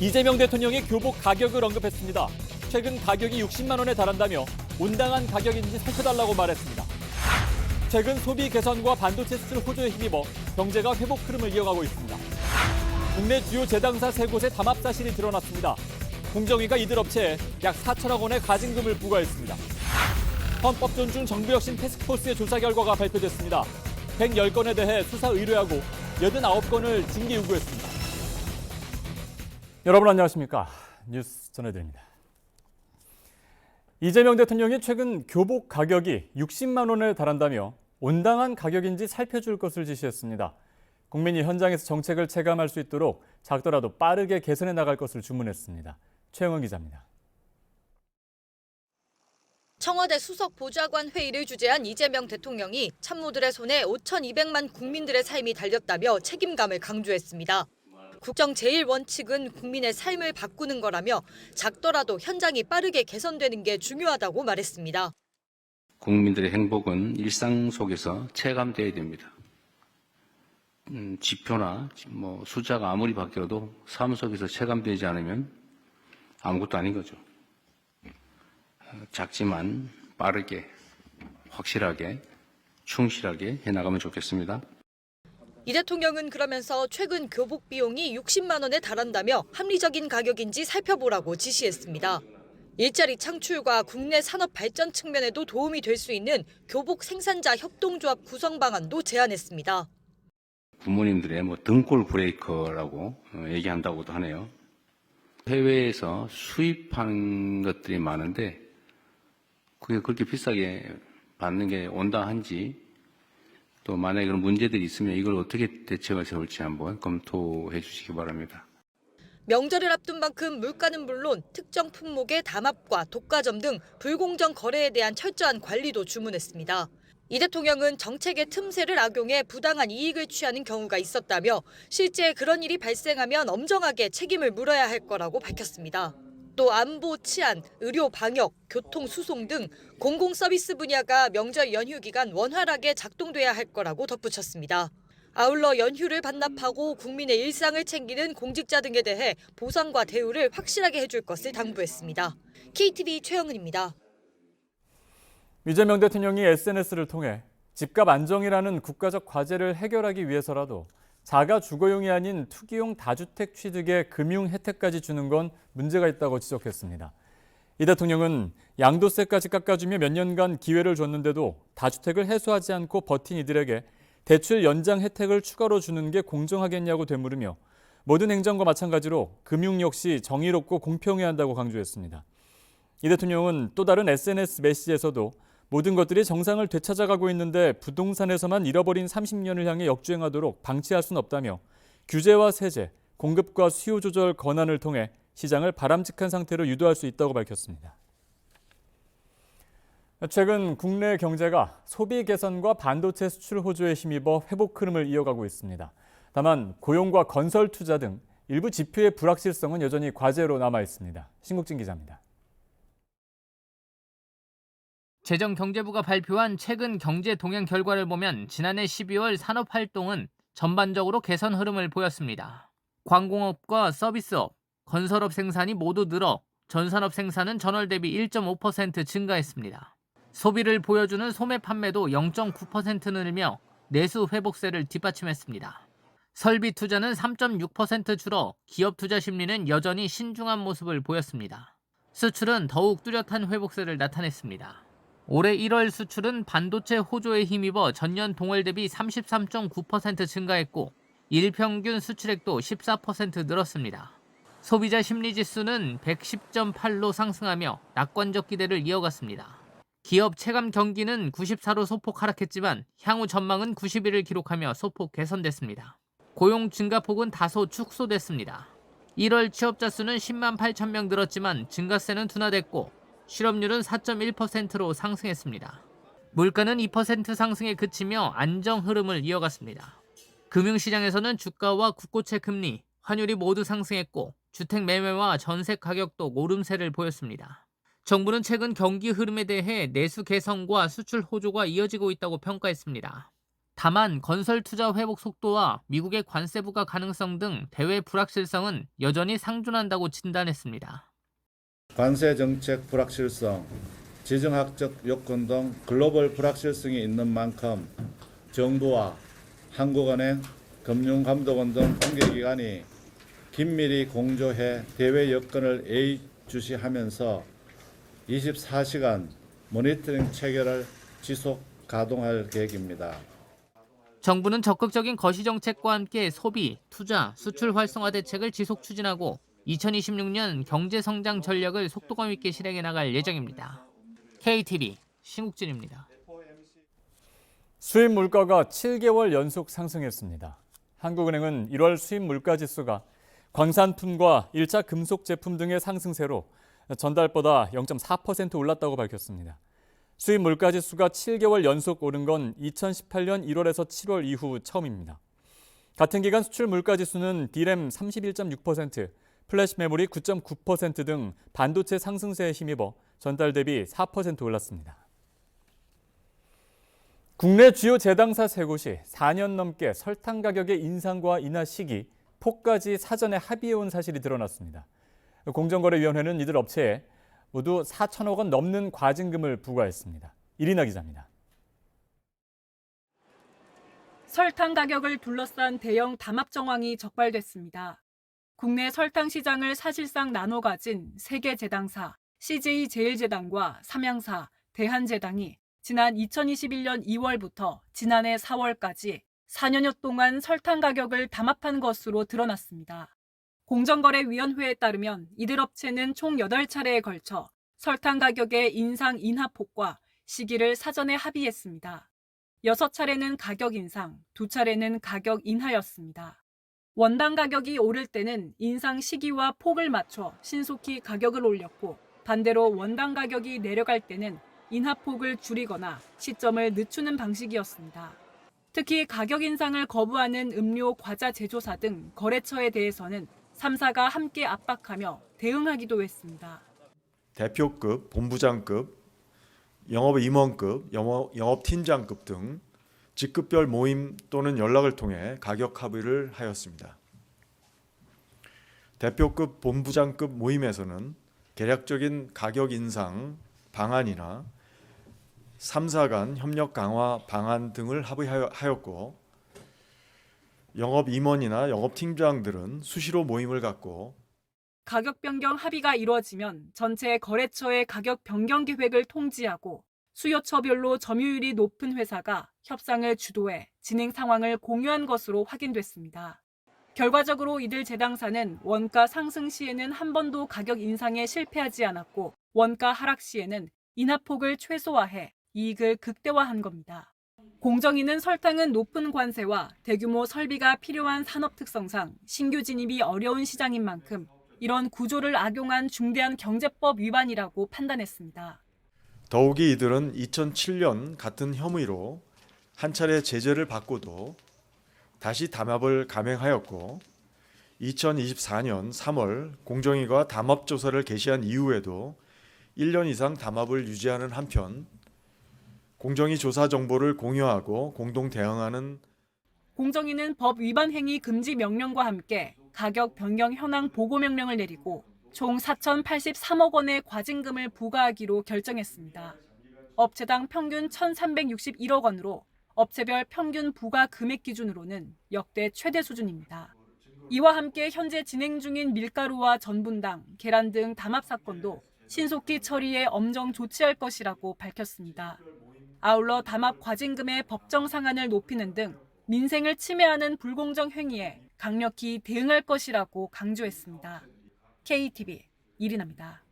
이재명 대통령이 교복 가격을 언급했습니다. 최근 가격이 60만 원에 달한다며 온당한 가격인지 살펴달라고 말했습니다. 최근 소비 개선과 반도체 수출 호조에 힘입어 경제가 회복 흐름을 이어가고 있습니다. 국내 주요 제당사 3곳의 담합 사실이 드러났습니다. 공정위가 이들 업체에 약 4천억 원의 가징금을 부과했습니다. 헌법 존중 정부혁신 태스크포스의 조사 결과가 발표됐습니다. 110건에 대해 수사 의뢰하고 89건을 징계 요구했습니다. 여러분 안녕하십니까? 뉴스 전해드립니다. 이재명 대통령이 최근 교복 가격이 60만 원에 달한다며 온당한 가격인지 살펴줄 것을 지시했습니다. 국민이 현장에서 정책을 체감할 수 있도록 작더라도 빠르게 개선해 나갈 것을 주문했습니다. 최영은 기자입니다. 청와대 수석 보좌관 회의를 주재한 이재명 대통령이 참모들의 손에 5,200만 국민들의 삶이 달렸다며 책임감을 강조했습니다. 국정 제1원칙은 국민의 삶을 바꾸는 거라며 작더라도 현장이 빠르게 개선되는 게 중요하다고 말했습니다. 국민들의 행복은 일상 속에서 체감돼야 됩니다. 지표나 숫자가 아무리 바뀌어도 삶 속에서 체감되지 않으면 아무것도 아닌 거죠. 작지만 빠르게, 확실하게, 충실하게 해나가면 좋겠습니다. 이 대통령은 그러면서 최근 교복 비용이 60만 원에 달한다며 합리적인 가격인지 살펴보라고 지시했습니다. 일자리 창출과 국내 산업 발전 측면에도 도움이 될 수 있는 교복 생산자 협동조합 구성 방안도 제안했습니다. 부모님들의 등골 브레이커라고 얘기한다고도 하네요. 해외에서 수입하는 것들이 많은데 그게 그렇게 비싸게 받는 게 온당한지 또 만약에 그런 문제들이 있으면 이걸 어떻게 대책을 세울지 한번 검토해 주시기 바랍니다. 명절을 앞둔 만큼 물가는 물론 특정 품목의 담합과 독과점 등 불공정 거래에 대한 철저한 관리도 주문했습니다. 이 대통령은 정책의 틈새를 악용해 부당한 이익을 취하는 경우가 있었다며 실제 그런 일이 발생하면 엄정하게 책임을 물어야 할 거라고 밝혔습니다. 또 안보, 치안, 의료, 방역, 교통, 수송 등 공공 서비스 분야가 명절 연휴 기간 원활하게 작동돼야 할 거라고 덧붙였습니다. 아울러 연휴를 반납하고 국민의 일상을 챙기는 공직자 등에 대해 보상과 대우를 확실하게 해줄 것을 당부했습니다. KTV 최영은입니다. 이재명 대통령이 SNS를 통해 집값 안정이라는 국가적 과제를 해결하기 위해서라도 자가 주거용이 아닌 투기용 다주택 취득에 금융 혜택까지 주는 건 문제가 있다고 지적했습니다. 이 대통령은 양도세까지 깎아주며 몇 년간 기회를 줬는데도 다주택을 해소하지 않고 버틴 이들에게 대출 연장 혜택을 추가로 주는 게 공정하겠냐고 되물으며 모든 행정과 마찬가지로 금융 역시 정의롭고 공평해야 한다고 강조했습니다. 이 대통령은 또 다른 SNS 메시지에서도 모든 것들이 정상을 되찾아가고 있는데 부동산에서만 잃어버린 30년을 향해 역주행하도록 방치할 수는 없다며 규제와 세제, 공급과 수요 조절 권한을 통해 시장을 바람직한 상태로 유도할 수 있다고 밝혔습니다. 최근 국내 경제가 소비 개선과 반도체 수출 호조에 힘입어 회복 흐름을 이어가고 있습니다. 다만 고용과 건설 투자 등 일부 지표의 불확실성은 여전히 과제로 남아 있습니다. 신국진 기자입니다. 재정경제부가 발표한 최근 경제 동향 결과를 보면 지난해 12월 산업활동은 전반적으로 개선 흐름을 보였습니다. 광공업과 서비스업, 건설업 생산이 모두 늘어 전산업 생산은 전월 대비 1.5% 증가했습니다. 소비를 보여주는 소매 판매도 0.9% 늘며 내수 회복세를 뒷받침했습니다. 설비 투자는 3.6% 줄어 기업 투자 심리는 여전히 신중한 모습을 보였습니다. 수출은 더욱 뚜렷한 회복세를 나타냈습니다. 올해 1월 수출은 반도체 호조에 힘입어 전년 동월 대비 33.9% 증가했고 일평균 수출액도 14% 늘었습니다. 소비자 심리지수는 110.8로 상승하며 낙관적 기대를 이어갔습니다. 기업 체감 경기는 94로 소폭 하락했지만 향후 전망은 91을 기록하며 소폭 개선됐습니다. 고용 증가폭은 다소 축소됐습니다. 1월 취업자 수는 10만 8천 명 늘었지만 증가세는 둔화됐고 실업률은 4.1%로 상승했습니다. 물가는 2% 상승에 그치며 안정 흐름을 이어갔습니다. 금융시장에서는 주가와 국고채 금리, 환율이 모두 상승했고 주택 매매와 전세 가격도 오름세를 보였습니다. 정부는 최근 경기 흐름에 대해 내수 개선과 수출 호조가 이어지고 있다고 평가했습니다. 다만 건설 투자 회복 속도와 미국의 관세 부과 가능성 등 대외 불확실성은 여전히 상존한다고 진단했습니다. 관세 정책 불확실성, 지정학적 요건 등 글로벌 불확실성이 있는 만큼 정부와 한국은행, 금융감독원 등 관계기관이 긴밀히 공조해 대외 여건을 예의주시하면서 24시간 모니터링 체계를 지속 가동할 계획입니다. 정부는 적극적인 거시 정책과 함께 소비, 투자, 수출 활성화 대책을 지속 추진하고 2026년 경제 성장 전략을 속도감 있게 실행해 나갈 예정입니다. KTV 신국진입니다. 수입 물가가 7개월 연속 상승했습니다. 한국은행은 1월 수입 물가 지수가 광산품과 1차 금속 제품 등의 상승세로 전달보다 0.4% 올랐다고 밝혔습니다. 수입 물가 지수가 7개월 연속 오른 건 2018년 1월에서 7월 이후 처음입니다. 같은 기간 수출 물가 지수는 D램 31.6%, 플래시 메모리 9.9% 등 반도체 상승세에 힘입어 전달 대비 4% 올랐습니다. 국내 주요 제당사 3곳이 4년 넘게 설탕 가격의 인상과 인하 시기, 폭까지 사전에 합의해온 사실이 드러났습니다. 공정거래위원회는 이들 업체에 모두 4천억 원 넘는 과징금을 부과했습니다. 이리나 기자입니다. 설탕 가격을 둘러싼 대형 담합 정황이 적발됐습니다. 국내 설탕 시장을 사실상 나눠 가진 3개 제당사, CJ제일제당과 삼양사, 대한제당이 지난 2021년 2월부터 지난해 4월까지 4년여 동안 설탕 가격을 담합한 것으로 드러났습니다. 공정거래위원회에 따르면 이들 업체는 총 8차례에 걸쳐 설탕 가격의 인상 인하폭과 시기를 사전에 합의했습니다. 6차례는 가격 인상, 2차례는 가격 인하였습니다. 원당 가격이 오를 때는 인상 시기와 폭을 맞춰 신속히 가격을 올렸고 반대로 원당 가격이 내려갈 때는 인하폭을 줄이거나 시점을 늦추는 방식이었습니다. 특히 가격 인상을 거부하는 음료, 과자 제조사 등 거래처에 대해서는 3사가 함께 압박하며 대응하기도 했습니다. 대표급, 본부장급, 영업임원급, 영업팀장급 등 직급별 모임 또는 연락을 통해 가격 합의를 하였습니다. 대표급, 본부장급 모임에서는 계략적인 가격 인상 방안이나 3사 간 협력 강화 방안 등을 합의하였고 영업임원이나 영업팀장들은 수시로 모임을 갖고 가격 변경 합의가 이루어지면 전체 거래처의 가격 변경 계획을 통지하고 수요처별로 점유율이 높은 회사가 협상을 주도해 진행 상황을 공유한 것으로 확인됐습니다. 결과적으로 이들 제당사는 원가 상승 시에는 한 번도 가격 인상에 실패하지 않았고 원가 하락 시에는 인하폭을 최소화해 이익을 극대화한 겁니다. 공정위는 설탕은 높은 관세와 대규모 설비가 필요한 산업 특성상 신규 진입이 어려운 시장인 만큼 이런 구조를 악용한 중대한 경제법 위반이라고 판단했습니다. 더욱이 이들은 2007년 같은 혐의로 한 차례 제재를 받고도 다시 담합을 감행하였고 2024년 3월 공정위가 담합조사를 개시한 이후에도 1년 이상 담합을 유지하는 한편 공정위 조사 정보를 공유하고 공동 대응하는 공정위는 법 위반 행위 금지 명령과 함께 가격 변경 현황 보고 명령을 내리고 총 4,083억 원의 과징금을 부과하기로 결정했습니다. 업체당 평균 1,361억 원으로 업체별 평균 부과 금액 기준으로는 역대 최대 수준입니다. 이와 함께 현재 진행 중인 밀가루와 전분당, 계란 등 담합 사건도 신속히 처리해 엄정 조치할 것이라고 밝혔습니다. 아울러 담합 과징금의 법정 상한을 높이는 등 민생을 침해하는 불공정 행위에 강력히 대응할 것이라고 강조했습니다. KTV 이리나입니다.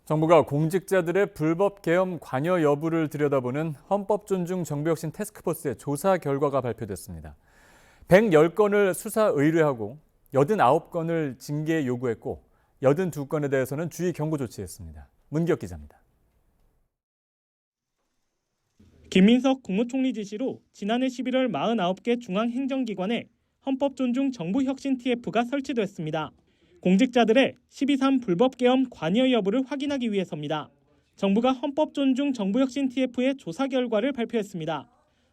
정부가 공직자들의 불법 계엄 관여 여부를 들여다보는 헌법 존중 정부혁신 태스크포스의 조사 결과가 발표됐습니다. 110건을 수사 의뢰하고 89건을 징계 요구했고 82건에 대해서는 주의 경고 조치했습니다. 문기혁 기자입니다. 김민석 국무총리 지시로 지난해 11월 49개 중앙행정기관에 헌법존중 정부혁신 TF가 설치됐습니다. 공직자들의 12.3 불법계엄 관여 여부를 확인하기 위해서입니다. 정부가 헌법존중 정부혁신 TF의 조사 결과를 발표했습니다.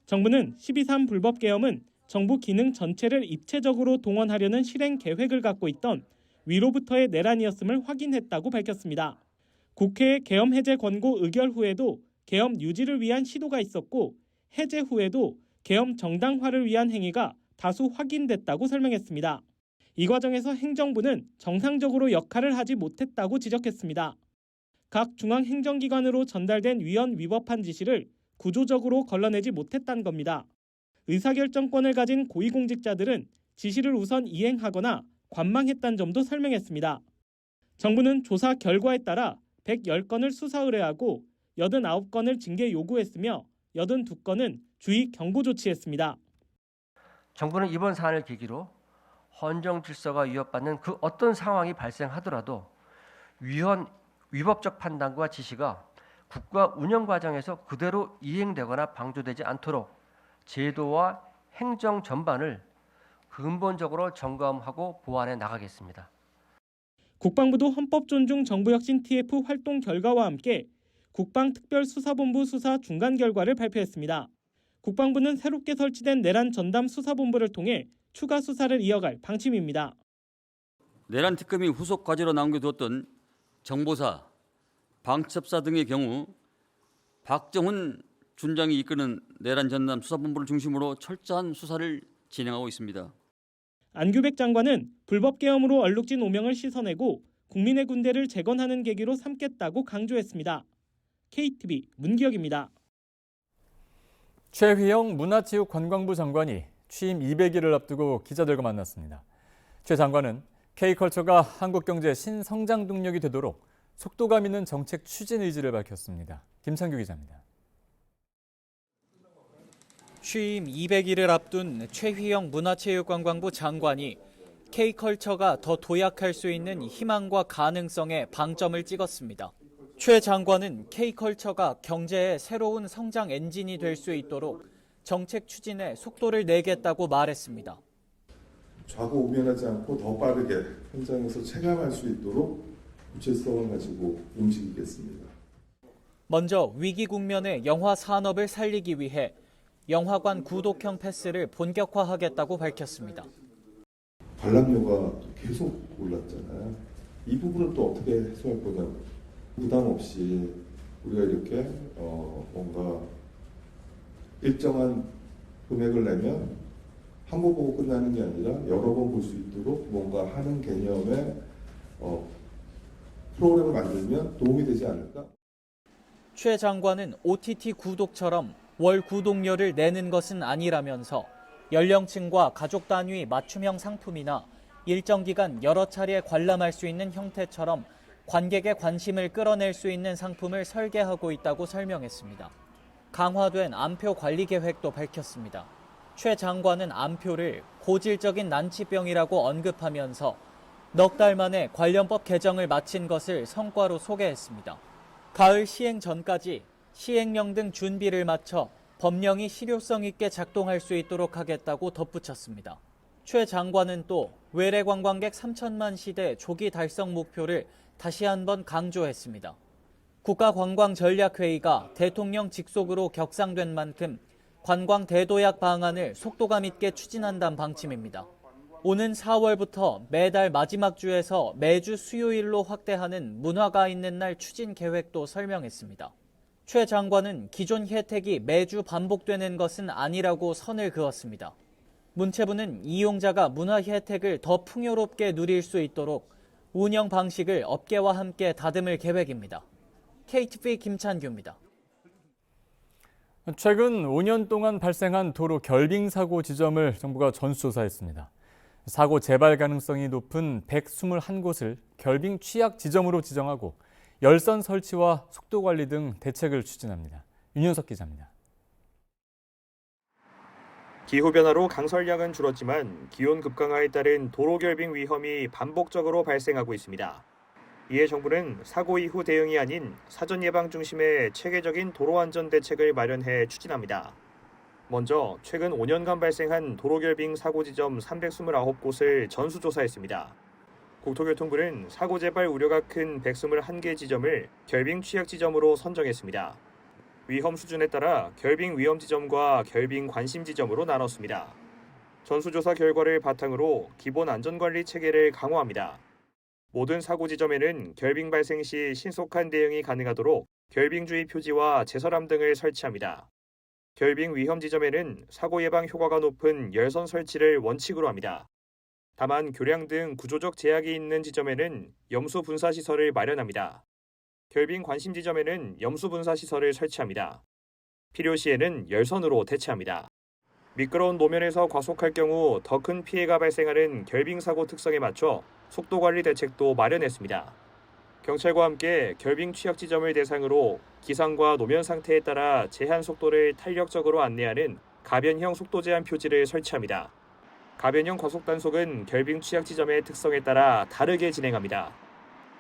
정부는 12.3 불법 계엄은 정부 기능 전체를 입체적으로 동원하려는 실행 계획을 갖고 있던 위로부터의 내란이었음을 확인했다고 밝혔습니다. 국회의 계엄 해제 권고 의결 후에도 계엄 유지를 위한 시도가 있었고 해제 후에도 계엄 정당화를 위한 행위가 다수 확인됐다고 설명했습니다. 이 과정에서 행정부는 정상적으로 역할을 하지 못했다고 지적했습니다. 각 중앙행정기관으로 전달된 위헌 위법한 지시를 구조적으로 걸러내지 못했다는 겁니다. 의사결정권을 가진 고위공직자들은 지시를 우선 이행하거나 관망했다는 점도 설명했습니다. 정부는 조사 결과에 따라 110건을 수사 의뢰하고 89건을 징계 요구했으며 82건은 주의 경고 조치했습니다. 정부는 이번 사안을 계기로 헌정 질서가 위협받는 그 어떤 상황이 발생하더라도 위법적 판단과 지시가 국가 운영 과정에서 그대로 이행되거나 방조되지 않도록 제도와 행정 전반을 근본적으로 점검하고 보완해 나가겠습니다. 국방부도 헌법존중 정부혁신 TF 활동 결과와 함께 국방특별수사본부 수사 중간 결과를 발표했습니다. 국방부는 새롭게 설치된 내란 전담 수사본부를 통해 추가 수사를 이어갈 방침입니다. 내란 특검이 후속 과제로 남겨두었던 정보사, 방첩사 등의 경우 박정훈 준장이 이끄는 내란 전담 수사본부를 중심으로 철저한 수사를 진행하고 있습니다. 안규백 장관은 불법 계엄으로 얼룩진 오명을 씻어내고 국민의 군대를 재건하는 계기로 삼겠다고 강조했습니다. KTV 문기혁입니다. 최휘영 문화체육관광부 장관이 취임 200일을 앞두고 기자들과 만났습니다. 최 장관은 K컬처가 한국 경제의 신성장 동력이 되도록 속도감 있는 정책 추진 의지를 밝혔습니다. 김창규 기자입니다. 취임 200일을 앞둔 최휘영 문화체육관광부 장관이 K컬처가 더 도약할 수 있는 희망과 가능성에 방점을 찍었습니다. 최 장관은 K컬처가 경제의 새로운 성장 엔진이 될 수 있도록 정책 추진에 속도를 내겠다고 말했습니다. 좌고우면하지 않고 더 빠르게 현장에서 체감할 수 있도록 구체성을 가지고 움직이겠습니다. 먼저 위기 국면의 영화 산업을 살리기 위해 영화관 구독형 패스를 본격화하겠다고 밝혔습니다. 관람료가 계속 올랐잖아요. 이 부분을 또 어떻게 해소할 거냐고. 부담 없이 우리가 이렇게 뭔가 일정한 금액을 내면 한 번 보고 끝나는 게 아니라 여러 번 볼 수 있도록 뭔가 하는 개념의 프로그램을 만들면 도움이 되지 않을까? 최 장관은 OTT 구독처럼 월 구독료를 내는 것은 아니라면서 연령층과 가족 단위 맞춤형 상품이나 일정 기간 여러 차례 관람할 수 있는 형태처럼 관객의 관심을 끌어낼 수 있는 상품을 설계하고 있다고 설명했습니다. 강화된 암표 관리 계획도 밝혔습니다. 최 장관은 암표를 고질적인 난치병이라고 언급하면서 넉 달 만에 관련법 개정을 마친 것을 성과로 소개했습니다. 가을 시행 전까지 시행령 등 준비를 마쳐 법령이 실효성 있게 작동할 수 있도록 하겠다고 덧붙였습니다. 최 장관은 또 외래 관광객 3천만 시대 조기 달성 목표를 다시 한번 강조했습니다. 국가관광전략회의가 대통령 직속으로 격상된 만큼 관광 대도약 방안을 속도감 있게 추진한다는 방침입니다. 오는 4월부터 매달 마지막 주에서 매주 수요일로 확대하는 문화가 있는 날 추진 계획도 설명했습니다. 최 장관은 기존 혜택이 매주 반복되는 것은 아니라고 선을 그었습니다. 문체부는 이용자가 문화 혜택을 더 풍요롭게 누릴 수 있도록 운영 방식을 업계와 함께 다듬을 계획입니다. KTV 김찬규입니다. 최근 5년 동안 발생한 도로 결빙 사고 지점을 정부가 전수조사했습니다. 사고 재발 가능성이 높은 121곳을 결빙 취약 지점으로 지정하고 열선 설치와 속도 관리 등 대책을 추진합니다. 윤현석 기자입니다. 기후변화로 강설량은 줄었지만 기온 급강하에 따른 도로 결빙 위험이 반복적으로 발생하고 있습니다. 이에 정부는 사고 이후 대응이 아닌 사전 예방 중심의 체계적인 도로 안전 대책을 마련해 추진합니다. 먼저 최근 5년간 발생한 도로 결빙 사고 지점 329곳을 전수조사했습니다. 국토교통부는 사고 재발 우려가 큰 121개 지점을 결빙 취약 지점으로 선정했습니다. 위험 수준에 따라 결빙 위험 지점과 결빙 관심 지점으로 나눴습니다. 전수조사 결과를 바탕으로 기본 안전관리 체계를 강화합니다. 모든 사고 지점에는 결빙 발생 시 신속한 대응이 가능하도록 결빙 주의 표지와 제설함 등을 설치합니다. 결빙 위험 지점에는 사고 예방 효과가 높은 열선 설치를 원칙으로 합니다. 다만 교량 등 구조적 제약이 있는 지점에는 염수 분사 시설을 마련합니다. 결빙 관심 지점에는 염수 분사 시설을 설치합니다. 필요시에는 열선으로 대체합니다. 미끄러운 노면에서 과속할 경우 더 큰 피해가 발생하는 결빙 사고 특성에 맞춰 속도 관리 대책도 마련했습니다. 경찰과 함께 결빙 취약 지점을 대상으로 기상과 노면 상태에 따라 제한 속도를 탄력적으로 안내하는 가변형 속도 제한 표지를 설치합니다. 가변형 과속 단속은 결빙 취약 지점의 특성에 따라 다르게 진행합니다.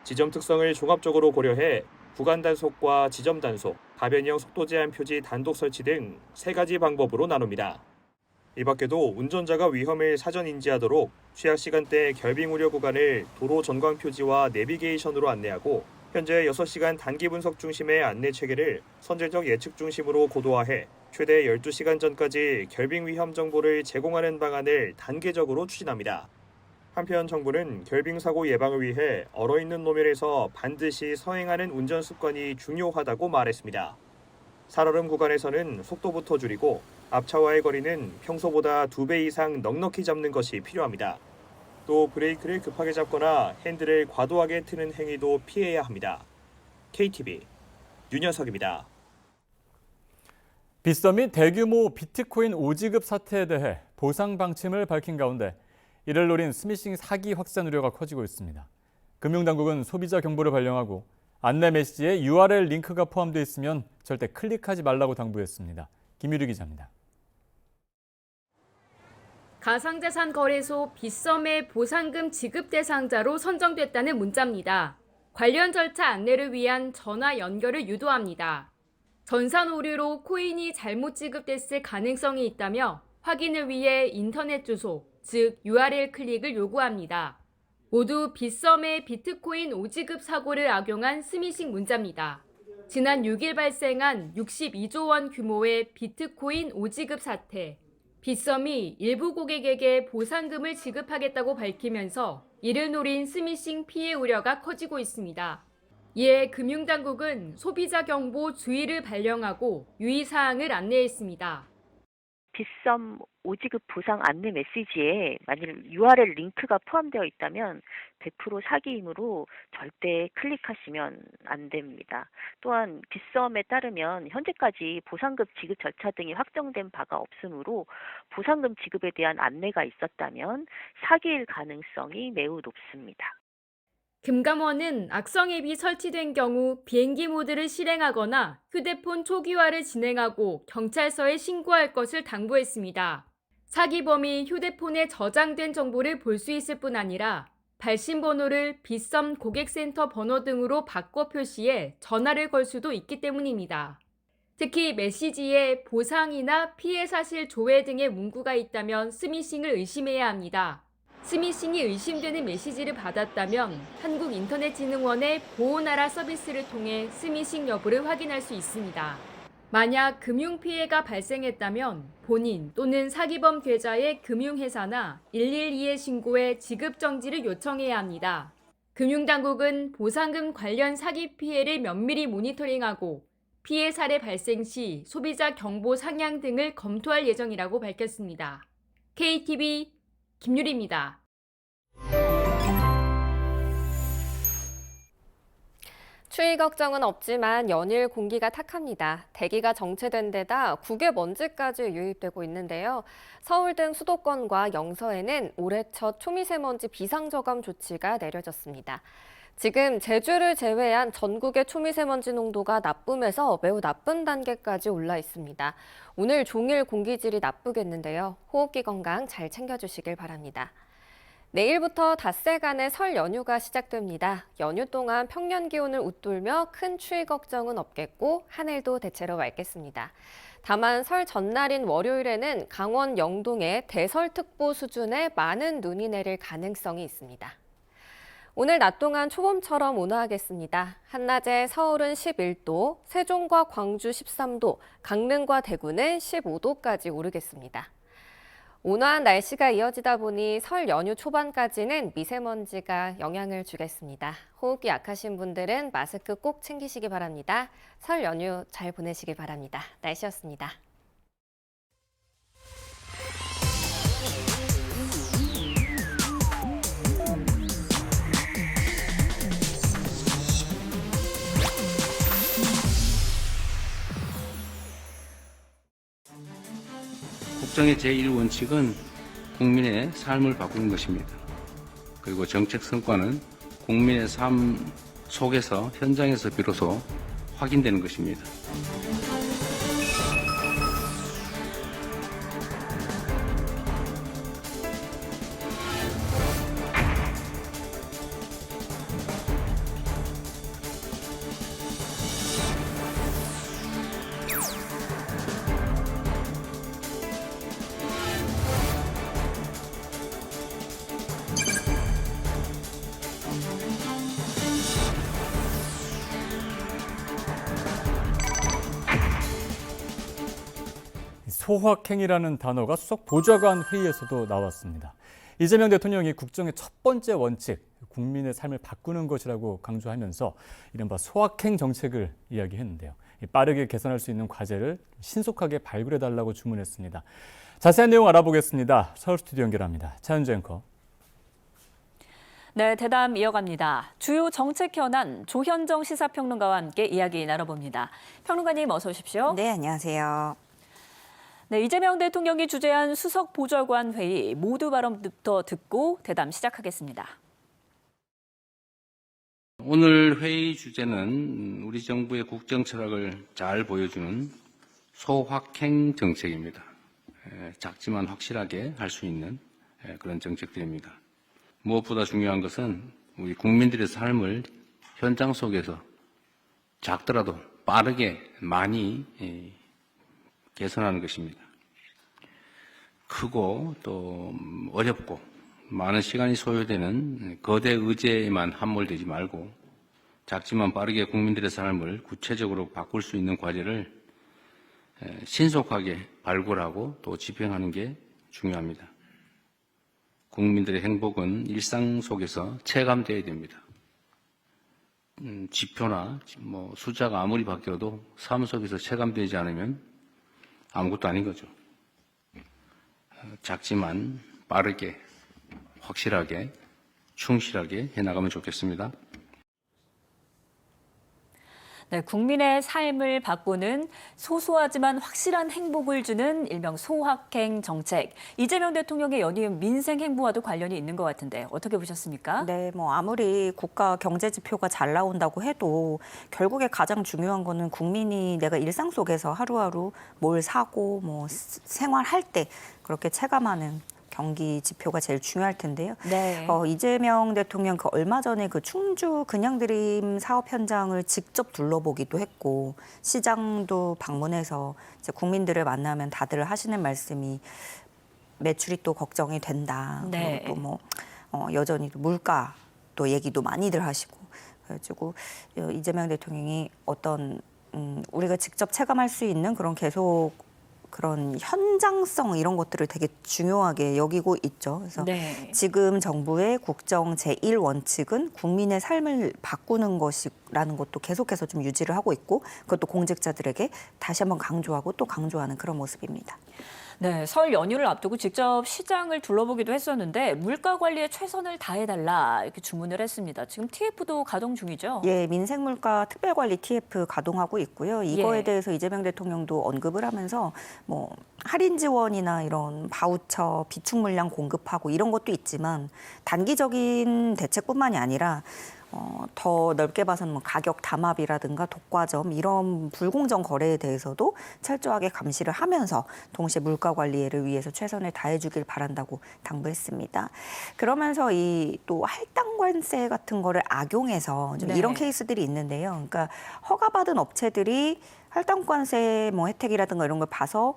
지점 특성을 종합적으로 고려해 구간 단속과 지점 단속, 가변형 속도 제한 표지 단독 설치 등 3가지 방법으로 나눕니다. 이 밖에도 운전자가 위험을 사전 인지하도록 취약 시간대 결빙 우려 구간을 도로 전광 표지와 내비게이션으로 안내하고 현재 6시간 단기 분석 중심의 안내 체계를 선제적 예측 중심으로 고도화해 최대 12시간 전까지 결빙 위험 정보를 제공하는 방안을 단계적으로 추진합니다. 한편 정부는 결빙 사고 예방을 위해 얼어있는 노면에서 반드시 서행하는 운전 습관이 중요하다고 말했습니다. 살얼음 구간에서는 속도부터 줄이고 앞차와의 거리는 평소보다 2배 이상 넉넉히 잡는 것이 필요합니다. 또 브레이크를 급하게 잡거나 핸들을 과도하게 트는 행위도 피해야 합니다. KTV 윤현석입니다. 빗썸 및 대규모 비트코인 오지급 사태에 대해 보상 방침을 밝힌 가운데 이를 노린 스미싱 사기 확산 우려가 커지고 있습니다. 금융당국은 소비자 경보를 발령하고 안내 메시지에 URL 링크가 포함되어 있으면 절대 클릭하지 말라고 당부했습니다. 김유리 기자입니다. 가상자산 거래소 빗썸의 보상금 지급 대상자로 선정됐다는 문자입니다. 관련 절차 안내를 위한 전화 연결을 유도합니다. 전산 오류로 코인이 잘못 지급됐을 가능성이 있다며 확인을 위해 인터넷 주소, 즉 URL 클릭을 요구합니다. 모두 빗썸의 비트코인 오지급 사고를 악용한 스미싱 문자입니다. 지난 6일 발생한 62조 원 규모의 비트코인 오지급 사태. 빗썸이 일부 고객에게 보상금을 지급하겠다고 밝히면서 이를 노린 스미싱 피해 우려가 커지고 있습니다. 이에 금융당국은 소비자 경보 주의를 발령하고 유의사항을 안내했습니다. 빗썸 오지급 보상 안내 메시지에 만일 URL 링크가 포함되어 있다면 100% 사기이므로 절대 클릭하시면 안 됩니다. 또한 빗썸에 따르면 현재까지 보상금 지급 절차 등이 확정된 바가 없으므로 보상금 지급에 대한 안내가 있었다면 사기일 가능성이 매우 높습니다. 금감원은 악성 앱이 설치된 경우 비행기 모드를 실행하거나 휴대폰 초기화를 진행하고 경찰서에 신고할 것을 당부했습니다. 사기범이 휴대폰에 저장된 정보를 볼 수 있을 뿐 아니라 발신 번호를 빗썸 고객센터 번호 등으로 바꿔 표시해 전화를 걸 수도 있기 때문입니다. 특히 메시지에 보상이나 피해 사실 조회 등의 문구가 있다면 스미싱을 의심해야 합니다. 스미싱이 의심되는 메시지를 받았다면 한국인터넷진흥원의 보호나라 서비스를 통해 스미싱 여부를 확인할 수 있습니다. 만약 금융피해가 발생했다면 본인 또는 사기범 계좌의 금융회사나 112에 신고해 지급 정지를 요청해야 합니다. 금융당국은 보상금 관련 사기 피해를 면밀히 모니터링하고 피해 사례 발생 시 소비자 경보 상향 등을 검토할 예정이라고 밝혔습니다. KTV 김유리입니다. 추위 걱정은 없지만 연일 공기가 탁합니다. 대기가 정체된 데다 국외 먼지까지 유입되고 있는데요. 서울 등 수도권과 영서에는 올해 첫 초미세먼지 비상저감 조치가 내려졌습니다. 지금 제주를 제외한 전국의 초미세먼지 농도가 나쁨에서 매우 나쁜 단계까지 올라 있습니다. 오늘 종일 공기질이 나쁘겠는데요. 호흡기 건강 잘 챙겨주시길 바랍니다. 내일부터 닷새간의 설 연휴가 시작됩니다. 연휴 동안 평년 기온을 웃돌며 큰 추위 걱정은 없겠고 하늘도 대체로 맑겠습니다. 다만 설 전날인 월요일에는 강원 영동에 대설특보 수준의 많은 눈이 내릴 가능성이 있습니다. 오늘 낮 동안 초봄처럼 온화하겠습니다. 한낮에 서울은 11도, 세종과 광주 13도, 강릉과 대구는 15도까지 오르겠습니다. 온화한 날씨가 이어지다 보니 설 연휴 초반까지는 미세먼지가 영향을 주겠습니다. 호흡기 약하신 분들은 마스크 꼭 챙기시기 바랍니다. 설 연휴 잘 보내시기 바랍니다. 날씨였습니다. 국정의 제1원칙은 국민의 삶을 바꾸는 것입니다. 그리고 정책 성과는 국민의 삶 속에서 현장에서 비로소 확인되는 것입니다. 소확행이라는 단어가 수석 보좌관 회의에서도 나왔습니다. 이재명 대통령이 국정의 첫 번째 원칙, 국민의 삶을 바꾸는 것이라고 강조하면서 이른바 소확행 정책을 이야기했는데요. 빠르게 개선할 수 있는 과제를 신속하게 발굴해달라고 주문했습니다. 자세한 내용 알아보겠습니다. 서울 스튜디오 연결합니다. 차은주 앵커. 네, 대담 이어갑니다. 주요 정책 현안 조현정 시사평론가와 함께 이야기 나눠봅니다. 평론가님 어서 오십시오. 네, 안녕하세요. 네, 이재명 대통령이 주재한 수석 보좌관 회의 모두 발언부터 듣고 대담 시작하겠습니다. 오늘 회의 주제는 우리 정부의 국정 철학을 잘 보여주는 소확행 정책입니다. 작지만 확실하게 할 수 있는 그런 정책들입니다. 무엇보다 중요한 것은 우리 국민들의 삶을 현장 속에서 작더라도 빠르게 많이 개선하는 것입니다. 크고 또 어렵고 많은 시간이 소요되는 거대 의제에만 함몰되지 말고 작지만 빠르게 국민들의 삶을 구체적으로 바꿀 수 있는 과제를 신속하게 발굴하고 또 집행하는 게 중요합니다. 국민들의 행복은 일상 속에서 체감되어야 됩니다. 지표나 숫자가 아무리 바뀌어도 삶 속에서 체감되지 않으면 아무것도 아닌 거죠. 작지만 빠르게, 확실하게, 충실하게 해나가면 좋겠습니다. 네, 국민의 삶을 바꾸는 소소하지만 확실한 행복을 주는 일명 소확행 정책. 이재명 대통령의 연이은 민생 행보와도 관련이 있는 것 같은데 어떻게 보셨습니까? 네, 아무리 국가 경제 지표가 잘 나온다고 해도 결국에 가장 중요한 거는 국민이 내가 일상 속에서 하루하루 뭘 사고 생활할 때 그렇게 체감하는 경기 지표가 제일 중요할 텐데요. 네. 이재명 대통령 얼마 전에 그 충주 그냥드림 사업 현장을 직접 둘러보기도 했고 시장도 방문해서 이제 국민들을 만나면 다들 하시는 말씀이 매출이 또 걱정이 된다. 네. 그리고 또 여전히 물가 또 얘기도 많이들 하시고 그래가지고 이재명 대통령이 어떤 우리가 직접 체감할 수 있는 그런 현장성 이런 것들을 되게 중요하게 여기고 있죠. 그래서 네. 지금 정부의 국정 제1원칙은 국민의 삶을 바꾸는 것이라는 것도 계속해서 좀 유지를 하고 있고 그것도 공직자들에게 다시 한번 강조하고 또 강조하는 그런 모습입니다. 네, 설 연휴를 앞두고 직접 시장을 둘러보기도 했었는데 물가 관리에 최선을 다해달라 이렇게 주문을 했습니다. 지금 TF도 가동 중이죠? 예, 민생물가 특별관리 TF 가동하고 있고요. 이거에 대해서 이재명 대통령도 언급을 하면서 할인 지원이나 이런 바우처, 비축 물량 공급하고 이런 것도 있지만 단기적인 대책뿐만이 아니라 더 넓게 봐서는 가격 담합이라든가 독과점 이런 불공정 거래에 대해서도 철저하게 감시를 하면서 동시에 물가 관리를 위해서 최선을 다해주길 바란다고 당부했습니다. 그러면서 이 또 할당관세 같은 거를 악용해서 좀 이런 케이스들이 있는데요. 그러니까 허가받은 업체들이 할당관세 혜택이라든가 이런 걸 봐서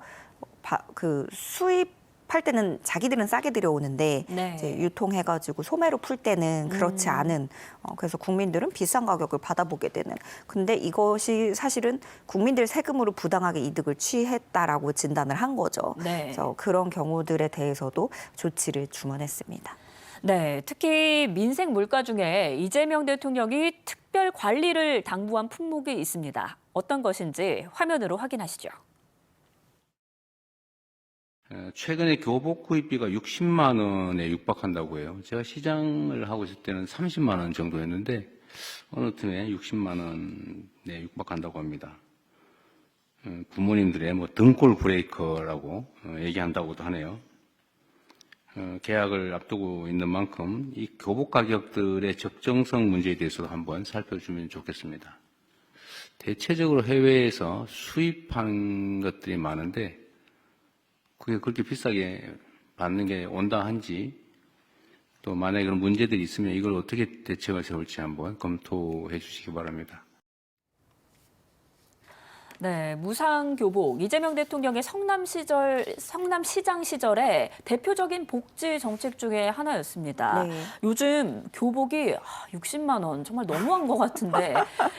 그 수입 팔 때는 자기들은 싸게 들여오는데 네. 이제 유통해가지고 소매로 풀 때는 그렇지 않은 그래서 국민들은 비싼 가격을 받아보게 되는. 근데 이것이 사실은 국민들 세금으로 부당하게 이득을 취했다라고 진단을 한 거죠. 네. 그래서 그런 경우들에 대해서도 조치를 주문했습니다. 네, 특히 민생 물가 중에 이재명 대통령이 특별 관리를 당부한 품목이 있습니다. 어떤 것인지 화면으로 확인하시죠. 최근에 교복 구입비가 60만 원에 육박한다고 해요. 제가 시장을 하고 있을 때는 30만 원 정도였는데 어느 틈에 60만 원에 육박한다고 합니다. 부모님들의 뭐 등골 브레이커라고 얘기한다고도 하네요. 계약을 앞두고 있는 만큼 이 교복 가격들의 적정성 문제에 대해서도 한번 살펴주면 좋겠습니다. 대체적으로 해외에서 수입한 것들이 많은데 그게 그렇게 비싸게 받는 게 온당한지 또 만약에 그런 문제들이 있으면 이걸 어떻게 대책을 세울지 한번 검토해 주시기 바랍니다. 네, 무상교복, 이재명 대통령의 성남시장 시절에 대표적인 복지 정책 중에 하나였습니다. 네. 요즘 교복이 60만 원, 정말 너무한 것 같은데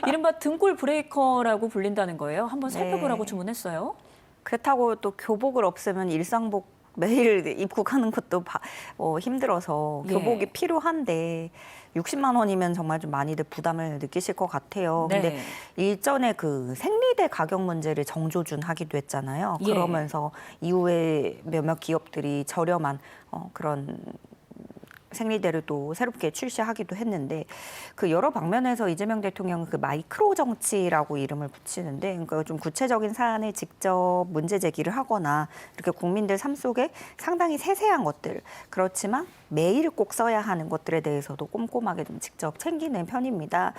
이른바 등골 브레이커라고 불린다는 거예요. 한번 살펴보라고 네. 주문했어요. 그렇다고 또 교복을 없애면 일상복 매일 입고 가는 것도 힘들어서 교복이 예. 필요한데 60만 원이면 정말 좀 많이들 부담을 느끼실 것 같아요. 네. 근데 일전에 그 생리대 가격 문제를 정조준하기도 했잖아요. 예. 그러면서 이후에 몇몇 기업들이 저렴한 그런 생리대를 또 새롭게 출시하기도 했는데 그 여러 방면에서 이재명 대통령은 그 마이크로 정치라고 이름을 붙이는데 그러니까 좀 구체적인 사안을 직접 문제 제기를 하거나 이렇게 국민들 삶 속에 상당히 세세한 것들 그렇지만 매일 꼭 써야 하는 것들에 대해서도 꼼꼼하게 좀 직접 챙기는 편입니다.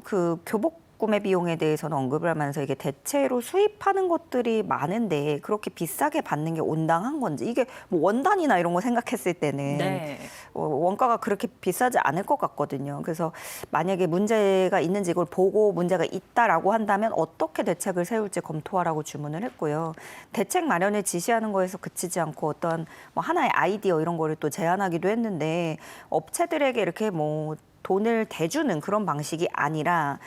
그 교복 구매 비용에 대해서는 언급을 하면서 이게 대체로 수입하는 것들이 많은데 그렇게 비싸게 받는 게 온당한 건지 이게 뭐 원단이나 이런 거 생각했을 때는 네. 원가가 그렇게 비싸지 않을 것 같거든요. 그래서 만약에 문제가 있는지 이걸 보고 문제가 있다라고 한다면 어떻게 대책을 세울지 검토하라고 주문을 했고요. 대책 마련을 지시하는 거에서 그치지 않고 어떤 뭐 하나의 아이디어 이런 거를 또 제안하기도 했는데 업체들에게 이렇게 뭐 돈을 대주는 그런 방식이 아니라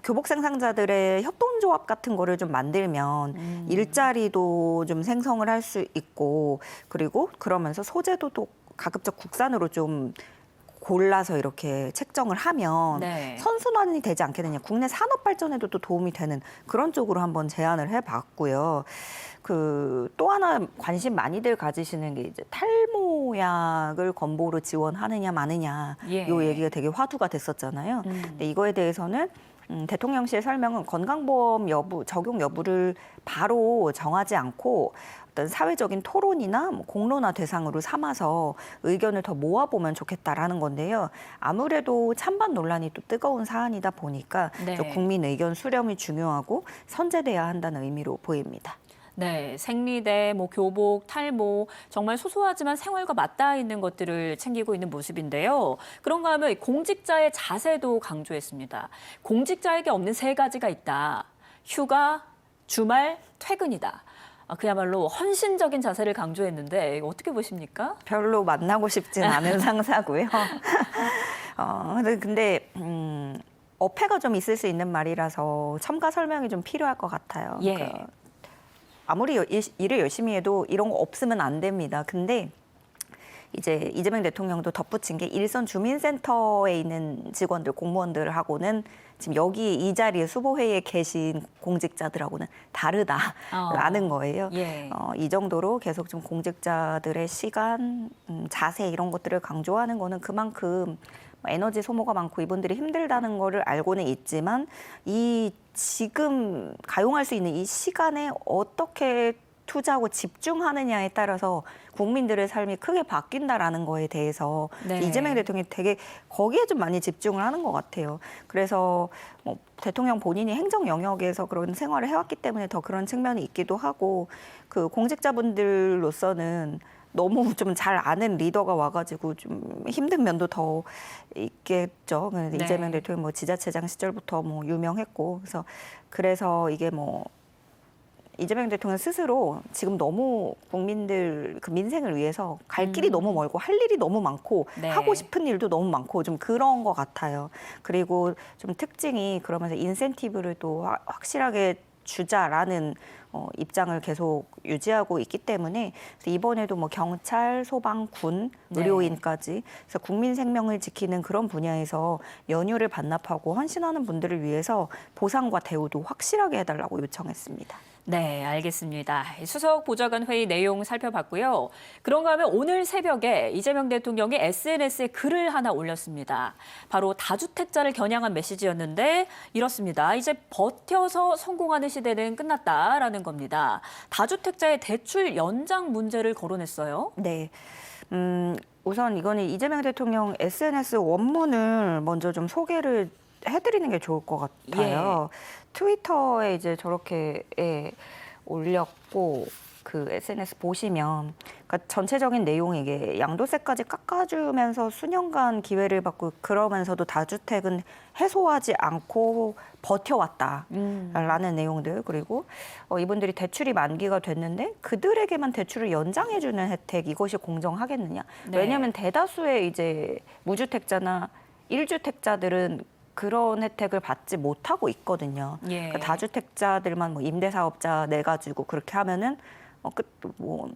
교복 생산자들의 협동조합 같은 거를 좀 만들면 일자리도 좀 생성을 할 수 있고 그리고 그러면서 소재도 또 가급적 국산으로 좀 골라서 이렇게 책정을 하면 네. 선순환이 되지 않겠느냐. 국내 산업 발전에도 또 도움이 되는 그런 쪽으로 한번 제안을 해봤고요. 또 하나 관심 많이들 가지시는 게 이제 탈모약을 건보로 지원하느냐 마느냐 예. 요 얘기가 되게 화두가 됐었잖아요. 근데 이거에 대해서는 대통령실의 설명은 건강보험 적용 여부를 바로 정하지 않고 어떤 사회적인 토론이나 공론화 대상으로 삼아서 의견을 더 모아보면 좋겠다라는 건데요. 아무래도 찬반 논란이 또 뜨거운 사안이다 보니까 네. 국민 의견 수렴이 중요하고 선제돼야 한다는 의미로 보입니다. 네, 생리대, 교복, 탈모 정말 소소하지만 생활과 맞닿아 있는 것들을 챙기고 있는 모습인데요. 그런가 하면 공직자의 자세도 강조했습니다. 공직자에게 없는 세 가지가 있다. 휴가, 주말, 퇴근이다. 그야말로 헌신적인 자세를 강조했는데 어떻게 보십니까? 별로 만나고 싶진 않은 상사고요. 근데 어폐가 좀 있을 수 있는 말이라서 첨가 설명이 좀 필요할 것 같아요. 예. 아무리 일을 열심히 해도 이런 거 없으면 안 됩니다. 근데 이제 이재명 대통령도 덧붙인 게 일선 주민센터에 있는 직원들, 공무원들하고는 지금 여기 이 자리에 수보회의에 계신 공직자들하고는 다르다라는 거예요. 예. 이 정도로 계속 좀 공직자들의 시간, 자세 이런 것들을 강조하는 거는 그만큼 에너지 소모가 많고 이분들이 힘들다는 거를 알고는 있지만 지금 가용할 수 있는 이 시간에 어떻게 투자하고 집중하느냐에 따라서 국민들의 삶이 크게 바뀐다라는 거에 대해서 네. 이재명 대통령이 되게 거기에 좀 많이 집중을 하는 것 같아요. 그래서 대통령 본인이 행정 영역에서 그런 생활을 해왔기 때문에 더 그런 측면이 있기도 하고 그 공직자분들로서는 너무 좀 잘 아는 리더가 와가지고 좀 힘든 면도 더 있겠죠. 네. 이재명 대통령 지자체장 시절부터 유명했고 그래서 이게 이재명 대통령 스스로 지금 너무 국민들 그 민생을 위해서 갈 길이 너무 멀고 할 일이 너무 많고 네. 하고 싶은 일도 너무 많고 좀 그런 것 같아요. 그리고 좀 특징이 그러면서 인센티브를 또 확실하게 주자라는 입장을 계속 유지하고 있기 때문에 그래서 이번에도 뭐 경찰, 소방, 군, 의료인까지 그래서 국민 생명을 지키는 그런 분야에서 연휴를 반납하고 헌신하는 분들을 위해서 보상과 대우도 확실하게 해달라고 요청했습니다. 네, 알겠습니다. 수석 보좌관 회의 내용 살펴봤고요. 그런가 하면 오늘 새벽에 이재명 대통령이 SNS에 글을 하나 올렸습니다. 바로 다주택자를 겨냥한 메시지였는데 이렇습니다. 이제 버텨서 성공하는 시대는 끝났다라는 겁니다. 다주택자의 대출 연장 문제를 거론했어요. 네. 우선 이거는 이재명 대통령 SNS 원문을 먼저 좀 소개를 해드리는 게 좋을 것 같아요. 트위터에 이제 저렇게 올렸고 그 SNS 보시면 그러니까 전체적인 내용이 이게 양도세까지 깎아주면서 수년간 기회를 받고 그러면서도 다주택은 해소하지 않고 버텨왔다라는 내용들 그리고 이분들이 대출이 만기가 됐는데 그들에게만 대출을 연장해주는 혜택 이것이 공정하겠느냐? 네. 왜냐하면 대다수의 이제 무주택자나 1주택자들은 그런 혜택을 받지 못하고 있거든요. 그러니까 다주택자들만 뭐 임대사업자 내 가지고 그렇게 하면은 뭐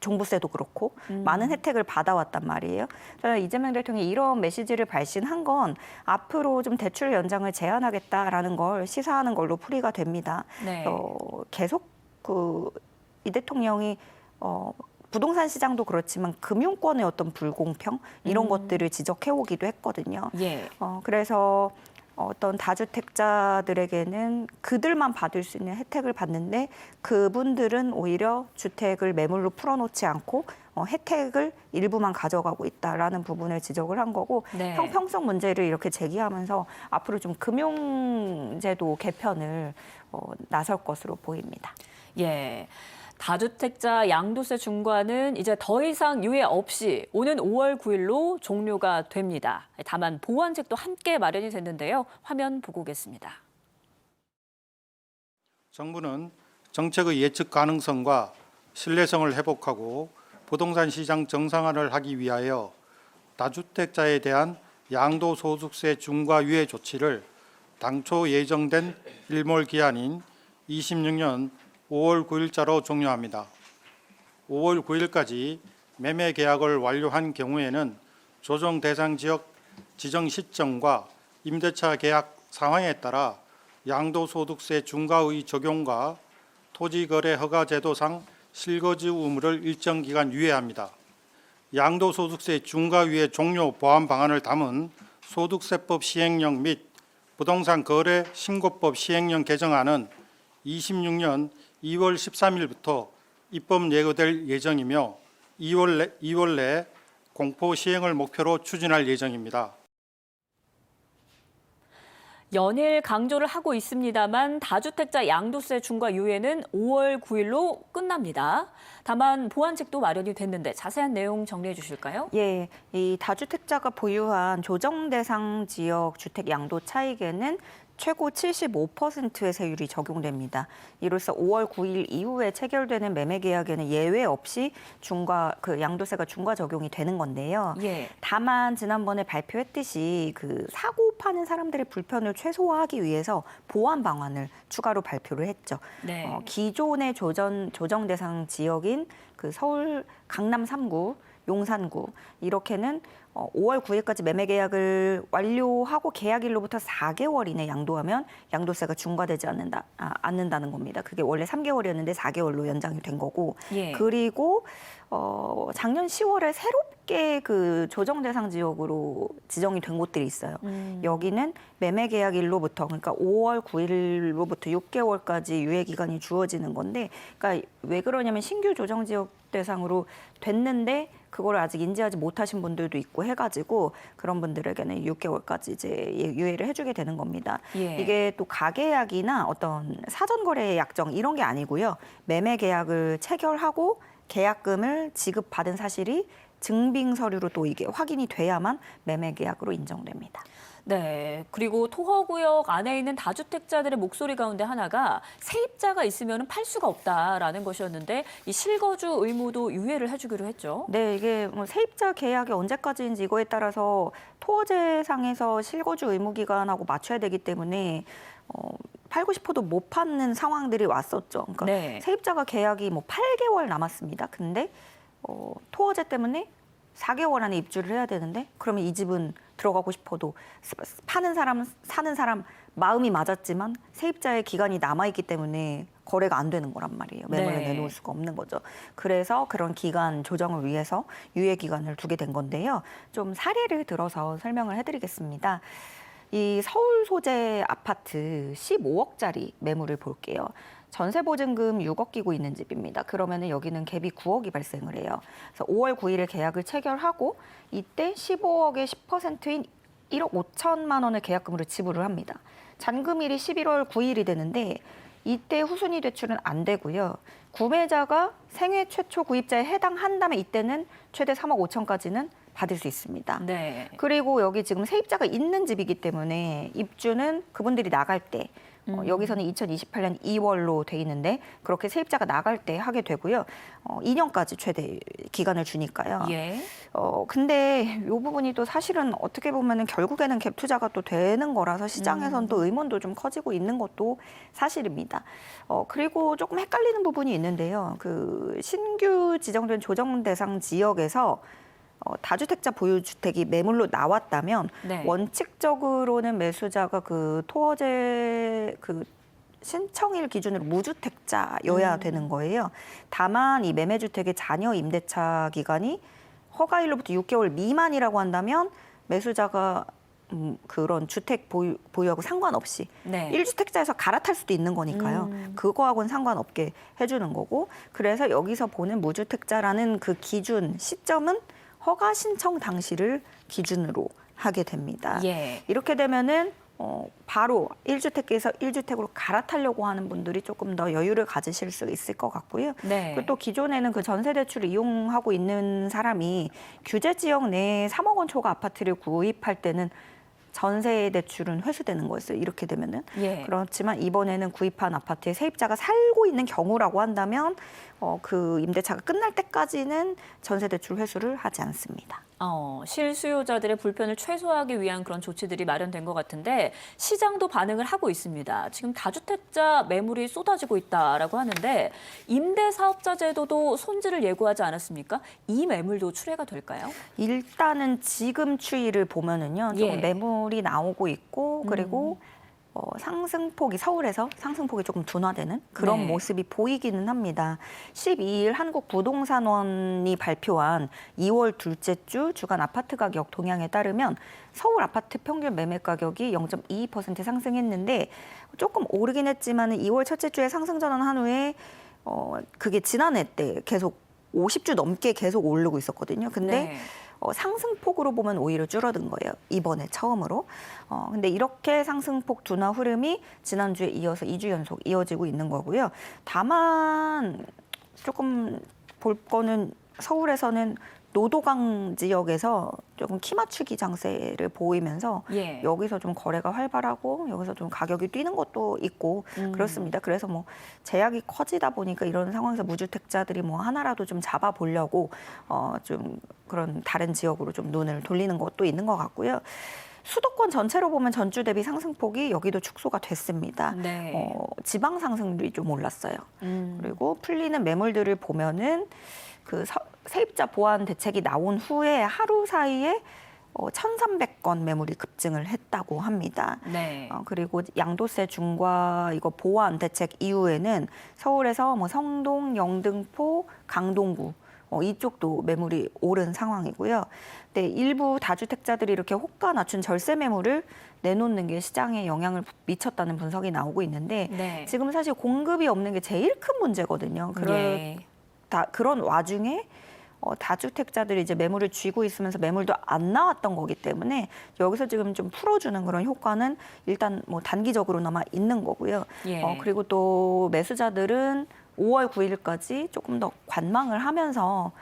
종부세도 그렇고 많은 혜택을 받아왔단 말이에요. 저는 이재명 대통령이 이런 메시지를 발신한 건 앞으로 좀 대출 연장을 제한하겠다라는 걸 시사하는 걸로 풀이가 됩니다. 네. 계속 이 대통령이 부동산 시장도 그렇지만 금융권의 어떤 불공평 이런 것들을 지적해오기도 했거든요. 그래서 어떤 다주택자들에게는 그들만 받을 수 있는 혜택을 받는데 그분들은 오히려 주택을 매물로 풀어놓지 않고 혜택을 일부만 가져가고 있다라는 부분을 지적을 한 거고 형평성 문제를 이렇게 제기하면서 앞으로 좀 금융제도 개편을 나설 것으로 보입니다. 다주택자 양도세 중과는 이제 더 이상 유예 없이 오는 5월 9일로 종료가 됩니다. 다만 보완책도 함께 마련이 됐는데요. 화면 보고 오겠습니다. 정부는 정책의 예측 가능성과 신뢰성을 회복하고 부동산 시장 정상화를 하기 위하여 다주택자에 대한 양도소득세 중과 유예 조치를 당초 예정된 일몰 기한인 26년 5월 9일자로 종료합니다. 5월 9일까지 매매 계약을 완료한 경우에는 조정 대상 지역 지정 시점과 임대차 계약 상황에 따라 양도소득세 중과의 적용과 토지거래 허가 제도상 실거주 의무를 일정 기간 유예합니다. 양도소득세 중과 유예 종료 보완 방안을 담은 소득세법 시행령 및 부동산 거래 신고법 시행령 개정안은 26년 2월 13일부터 입법 예고될 예정이며 2월 내 공포 시행을 목표로 추진할 예정입니다. 연일 강조를 하고 있습니다만 다주택자 양도세 중과 유예는 5월 9일로 끝납니다. 다만 보완책도 마련이 됐는데 자세한 내용 정리해 주실까요? 이 다주택자가 보유한 조정 대상 지역 주택 양도 차익에는 최고 75%의 세율이 적용됩니다. 이로써 5월 9일 이후에 체결되는 매매 계약에는 예외 없이 양도세가 중과 적용이 되는 건데요. 다만 지난번에 발표했듯이 사고 파는 사람들의 불편을 최소화하기 위해서 보완 방안을 추가로 발표를 했죠. 기존의 조정 대상 지역인 서울 강남 3구, 용산구 이렇게는 5월 9일까지 매매 계약을 완료하고 계약일로부터 4개월 이내 양도하면 양도세가 중과되지 않는다는 겁니다. 그게 원래 3개월이었는데 4개월로 연장이 된 거고 그리고 작년 10월에 새롭게 조정 대상 지역으로 지정이 된 곳들이 있어요. 여기는 매매 계약일로부터 그러니까 5월 9일로부터 6개월까지 유예 기간이 주어지는 건데 그러니까 왜 그러냐면 신규 조정 지역 대상으로 됐는데 그걸 아직 인지하지 못하신 분들도 있고 해가지고 그런 분들에게는 6개월까지 이제 유예를 해주게 되는 겁니다. 이게 또 가계약이나 어떤 사전거래 약정 이런 게 아니고요. 매매 계약을 체결하고 계약금을 지급받은 사실이 증빙 서류로 또 이게 확인이 돼야만 매매 계약으로 인정됩니다. 네, 그리고 토허구역 안에 있는 다주택자들의 목소리 가운데 하나가 세입자가 있으면 팔 수가 없다라는 것이었는데 이 실거주 의무도 유예를 해주기로 했죠. 네, 이게 뭐 세입자 계약이 언제까지인지 이거에 따라서 토지상에서 실거주 의무 기간하고 맞춰야 되기 때문에 팔고 싶어도 못 받는 상황들이 왔었죠. 그러니까 네. 세입자가 계약이 뭐 8개월 남았습니다. 근데 토어제 때문에 4개월 안에 입주를 해야 되는데 그러면 이 집은 들어가고 싶어도 파는 사람, 사는 사람 마음이 맞았지만 세입자의 기간이 남아있기 때문에 거래가 안 되는 거란 말이에요. 매물을 네. 내놓을 수가 없는 거죠. 그래서 그런 기간 조정을 위해서 유예 기간을 두게 된 건데요. 좀 사례를 들어서 설명을 해드리겠습니다. 이 서울 소재 아파트 15억짜리 매물을 볼게요. 전세 보증금 6억 끼고 있는 집입니다. 그러면은 여기는 갭이 9억이 발생을 해요. 그래서 5월 9일에 계약을 체결하고 이때 15억의 10%인 1억 5천만 원을 계약금으로 지불을 합니다. 잔금일이 11월 9일이 되는데 이때 후순위 대출은 안 되고요. 구매자가 생애 최초 구입자에 해당한다면 이때는 최대 3억 5천까지는 받을 수 있습니다. 네. 그리고 여기 지금 세입자가 있는 집이기 때문에 입주는 그분들이 나갈 때 여기서는 2028년 2월로 돼 있는데 그렇게 세입자가 나갈 때 하게 되고요. 2년까지 최대 기간을 주니까요. 예. 근데 이 부분이 또 사실은 어떻게 보면은 결국에는 갭 투자가 또 되는 거라서 시장에선 또 의문도 좀 커지고 있는 것도 사실입니다. 그리고 조금 헷갈리는 부분이 있는데요. 그 신규 지정된 조정 대상 지역에서 다주택자 보유주택이 매물로 나왔다면 네. 원칙적으로는 매수자가 그 토어제 그 신청일 기준으로 무주택자여야 되는 거예요. 다만 이 매매주택의 잔여 임대차 기간이 허가일로부터 6개월 미만이라고 한다면 매수자가 그런 주택 보유하고 상관없이 네. 1주택자에서 갈아탈 수도 있는 거니까요. 그거하고는 상관없게 해주는 거고 그래서 여기서 보는 무주택자라는 그 기준 시점은 허가 신청 당시를 기준으로 하게 됩니다. 예. 이렇게 되면은 바로 1주택에서 1주택으로 갈아타려고 하는 분들이 조금 더 여유를 가지실 수 있을 것 같고요. 네. 그리고 또 기존에는 그 전세 대출을 이용하고 있는 사람이 규제 지역 내에 3억 원 초과 아파트를 구입할 때는 전세 대출은 회수되는 거였어요. 이렇게 되면은. 예. 그렇지만 이번에는 구입한 아파트에 세입자가 살고 있는 경우라고 한다면 그 임대차가 끝날 때까지는 전세 대출 회수를 하지 않습니다. 실수요자들의 불편을 최소화하기 위한 그런 조치들이 마련된 것 같은데 시장도 반응을 하고 있습니다. 지금 다주택자 매물이 쏟아지고 있다라고 하는데 임대사업자 제도도 손질을 예고하지 않았습니까? 이 매물도 출회가 될까요? 일단은 지금 추이를 보면은요, 좀 예. 매물이 나오고 있고 그리고 상승폭이 서울에서 상승폭이 조금 둔화되는 그런 네. 모습이 보이기는 합니다. 12일 한국부동산원이 발표한 2월 둘째 주 주간 아파트 가격 동향에 따르면 서울 아파트 평균 매매 가격이 0.22% 상승했는데 조금 오르긴 했지만 2월 첫째 주에 상승 전환한 후에 그게 지난해 때 계속 50주 넘게 계속 오르고 있었거든요. 근데 네. 상승폭으로 보면 오히려 줄어든 거예요. 이번에 처음으로. 근데 이렇게 상승폭 둔화 흐름이 지난주에 이어서 2주 연속 이어지고 있는 거고요. 다만 조금 볼 거는 서울에서는 노도강 지역에서 조금 키 맞추기 장세를 보이면서 예. 여기서 좀 거래가 활발하고 여기서 좀 가격이 뛰는 것도 있고 그렇습니다. 그래서 뭐 제약이 커지다 보니까 이런 상황에서 무주택자들이 뭐 하나라도 좀 잡아보려고 좀 그런 다른 지역으로 좀 눈을 돌리는 것도 있는 것 같고요. 수도권 전체로 보면 전주 대비 상승폭이 여기도 축소가 됐습니다. 네. 지방 상승률이 좀 올랐어요. 그리고 풀리는 매물들을 보면은 그 세입자 보완 대책이 나온 후에 하루 사이에 1,300건 매물이 급증을 했다고 합니다. 네. 그리고 양도세 중과 이거 보완 대책 이후에는 서울에서 뭐 성동, 영등포, 강동구 이쪽도 매물이 오른 상황이고요. 네, 일부 다주택자들이 이렇게 호가 낮춘 절세 매물을 내놓는 게 시장에 영향을 미쳤다는 분석이 나오고 있는데 네. 지금 사실 공급이 없는 게 제일 큰 문제거든요. 예. 그런 와중에 다주택자들이 이제 매물을 쥐고 있으면서 매물도 안 나왔던 거기 때문에 여기서 지금 좀 풀어주는 그런 효과는 일단 뭐 단기적으로나마 있는 거고요. 예. 그리고 또 매수자들은 5월 9일까지 조금 더 관망을 하면서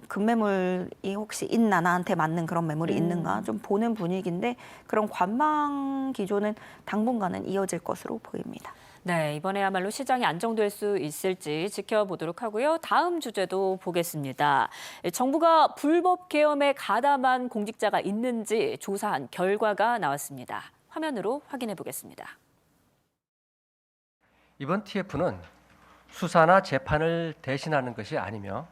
급매물이 혹시 있나, 나한테 맞는 그런 매물이 있는가 좀 보는 분위기인데 그런 관망 기조는 당분간은 이어질 것으로 보입니다. 네, 이번에야말로 시장이 안정될 수 있을지 지켜보도록 하고요. 다음 주제도 보겠습니다. 정부가 불법 계엄에 가담한 공직자가 있는지 조사한 결과가 나왔습니다. 화면으로 확인해 보겠습니다. 이번 TF는 수사나 재판을 대신하는 것이 아니며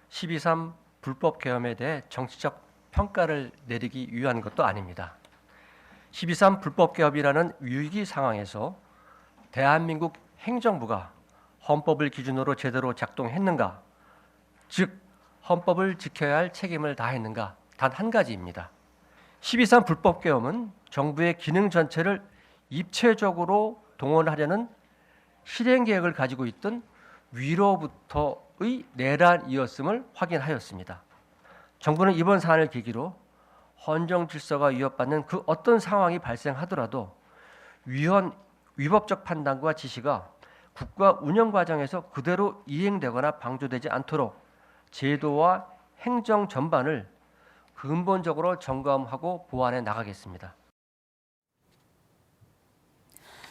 12.3 불법 계엄에 대해 정치적 평가를 내리기 위한 것도 아닙니다. 12.3 불법 계엄이라는 위기 상황에서 대한민국 행정부가 헌법을 기준으로 제대로 작동했는가, 즉 헌법을 지켜야 할 책임을 다했는가 단 한 가지입니다. 12.3 불법 계엄은 정부의 기능 전체를 입체적으로 동원하려는 실행 계획을 가지고 있던 위로부터의 내란이었음을 확인하였습니다. 정부는 이번 사안을 계기로 헌정 질서가 위협받는 그 어떤 상황이 발생하더라도 위법적 판단과 지시가 국가 운영 과정에서 그대로 이행되거나 방조되지 않도록 제도와 행정 전반을 근본적으로 점검하고 보완해 나가겠습니다.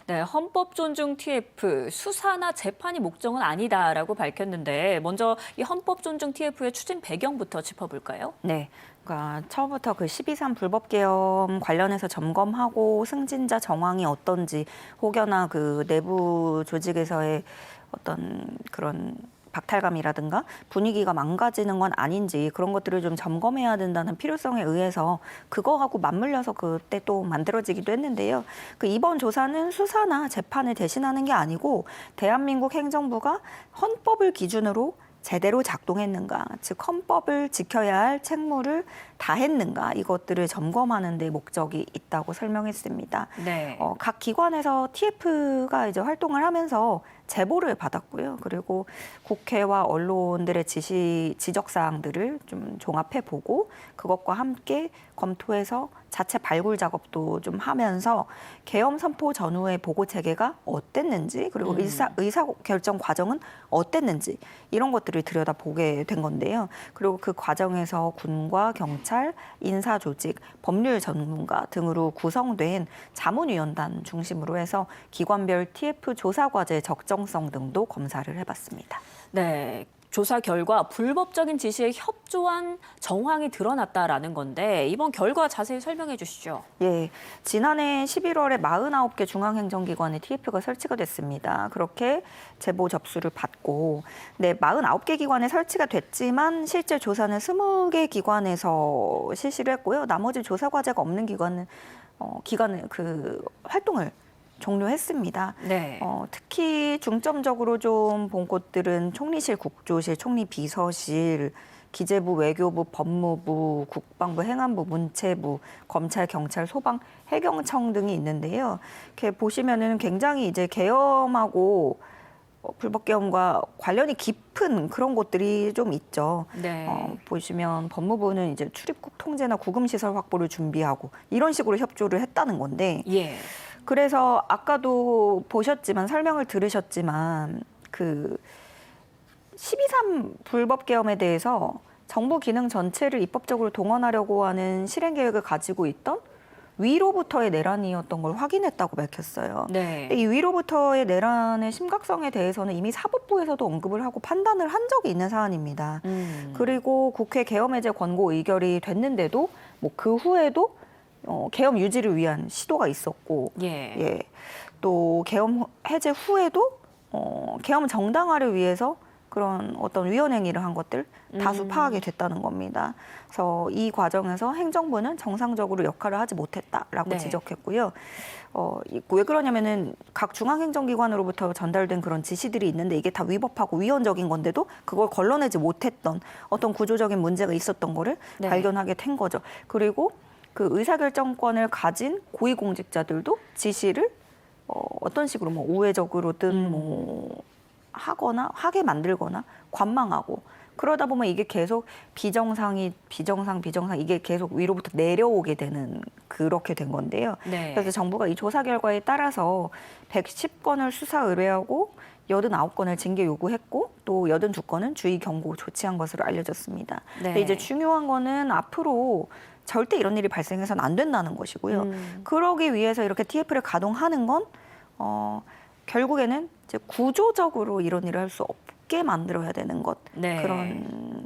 네, 헌법 존중 TF 수사나 재판이 목적은 아니다라고 밝혔는데 먼저 이 헌법 존중 TF의 추진 배경부터 짚어볼까요? 네, 그러니까 처음부터 그 12.3 불법 계엄 관련해서 점검하고 승진자 정황이 어떤지 혹여나 그 내부 조직에서의 어떤 그런 박탈감이라든가 분위기가 망가지는 건 아닌지 그런 것들을 좀 점검해야 된다는 필요성에 의해서 그거하고 맞물려서 그때 또 만들어지기도 했는데요. 그 이번 조사는 수사나 재판을 대신하는 게 아니고 대한민국 행정부가 헌법을 기준으로 제대로 작동했는가, 즉 헌법을 지켜야 할 책무를 다했는가 이것들을 점검하는 데 목적이 있다고 설명했습니다. 네. 각 기관에서 TF가 이제 활동을 하면서 제보를 받았고요. 그리고 국회와 언론들의 지적사항들을 좀 종합해 보고 그것과 함께 검토해서 자체 발굴 작업도 좀 하면서 계엄 선포 전후의 보고 체계가 어땠는지 그리고 의사결정 과정은 어땠는지 이런 것들을 들여다보게 된 건데요. 그리고 그 과정에서 군과 경찰, 인사조직, 법률 전문가 등으로 구성된 자문위원단 중심으로 해서 기관별 TF 조사 과제 적정성 등도 검사를 해봤습니다. 네. 조사 결과 불법적인 지시에 협조한 정황이 드러났다라는 건데 이번 결과 자세히 설명해 주시죠. 예, 지난해 11월에 49개 중앙행정기관에 TF가 설치가 됐습니다. 그렇게 제보 접수를 받고, 네, 49개 기관에 설치가 됐지만 실제 조사는 20개 기관에서 실시를 했고요. 나머지 조사 과제가 없는 기관은 활동을 종료했습니다. 네. 특히 중점적으로 좀 본 곳들은 총리실, 국조실, 총리 비서실, 기재부, 외교부, 법무부, 국방부, 행안부, 문체부, 검찰, 경찰, 소방, 해경청 등이 있는데요. 이렇게 보시면은 굉장히 이제 계엄하고 불법 계엄과 관련이 깊은 그런 곳들이 좀 있죠. 네. 보시면 법무부는 이제 출입국 통제나 구금 시설 확보를 준비하고 이런 식으로 협조를 했다는 건데. 예. 그래서 아까도 보셨지만 설명을 들으셨지만 그 12.3 불법 계엄에 대해서 정부 기능 전체를 입법적으로 동원하려고 하는 실행 계획을 가지고 있던 위로부터의 내란이었던 걸 확인했다고 밝혔어요. 네. 이 위로부터의 내란의 심각성에 대해서는 이미 사법부에서도 언급을 하고 판단을 한 적이 있는 사안입니다. 그리고 국회 계엄 해제 권고 의결이 됐는데도 뭐 그 후에도 계엄 유지를 위한 시도가 있었고, 예. 또 계엄 해제 후에도 계엄 정당화를 위해서 그런 어떤 위헌 행위를 한 것들 다수 파악이 됐다는 겁니다. 그래서 이 과정에서 행정부는 정상적으로 역할을 하지 못했다라고 네. 지적했고요. 왜 그러냐면은 각 중앙행정기관으로부터 전달된 그런 지시들이 있는데 이게 다 위법하고 위헌적인 건데도 그걸 걸러내지 못했던 어떤 구조적인 문제가 있었던 거를 네. 발견하게 된 거죠. 그리고 그 의사결정권을 가진 고위공직자들도 지시를 어떤 식으로 뭐 우회적으로든 뭐 하게 만들거나 관망하고 그러다 보면 이게 계속 비정상 이게 계속 위로부터 내려오게 되는 그렇게 된 건데요. 네. 그래서 정부가 이 조사 결과에 따라서 110건을 수사 의뢰하고 89건을 징계 요구했고 또 82건은 주의 경고 조치한 것으로 알려졌습니다. 네. 근데 이제 중요한 거는 앞으로 절대 이런 일이 발생해서는 안 된다는 것이고요. 그러기 위해서 이렇게 TF를 가동하는 건 결국에는 이제 구조적으로 이런 일을 할 수 없게 만들어야 되는 것 네. 그런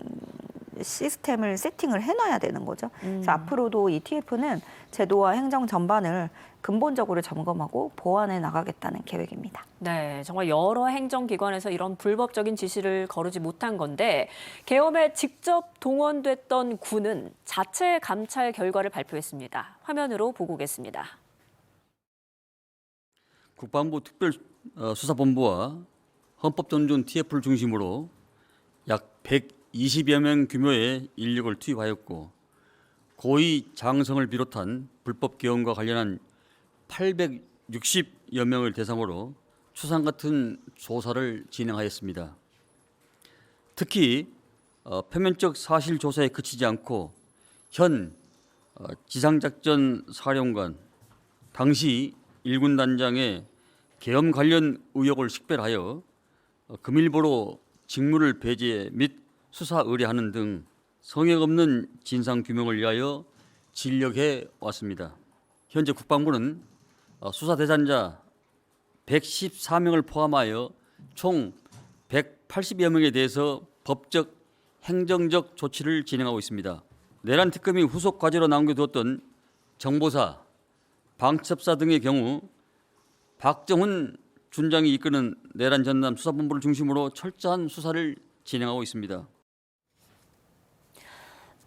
시스템을 세팅을 해놔야 되는 거죠. 그래서 앞으로도 이 TF는 제도와 행정 전반을 근본적으로 점검하고 보완해 나가겠다는 계획입니다. 네, 정말 여러 행정기관에서 이런 불법적인 지시를 거르지 못한 건데 계엄에 직접 동원됐던 군은 자체 감찰 결과를 발표했습니다. 화면으로 보고 오겠습니다. 국방부 특별수사본부와 헌법존중 TF를 중심으로 약 120여 명 규모의 인력을 투입하였고 고위 장성을 비롯한 불법 계엄과 관련한 860여 명을 대상으로 추상 같은 조사를 진행하였습니다. 특히 표면적 사실 조사에 그치지 않고 현 지상작전 사령관 당시 일군 단장의 계엄 관련 의혹을 식별하여 금일보로 직무를 배제 및 수사 의뢰하는 등 성역 없는 진상 규명을 위하여 진력해 왔습니다. 현재 국방부는 수사 대상자 114명을 포함하여 총 180여 명에 대해서 법적, 행정적 조치를 진행하고 있습니다. 내란 특검이 후속 과제로 남겨두었던 정보사, 방첩사 등의 경우 박정훈 준장이 이끄는 내란 전담 수사본부를 중심으로 철저한 수사를 진행하고 있습니다.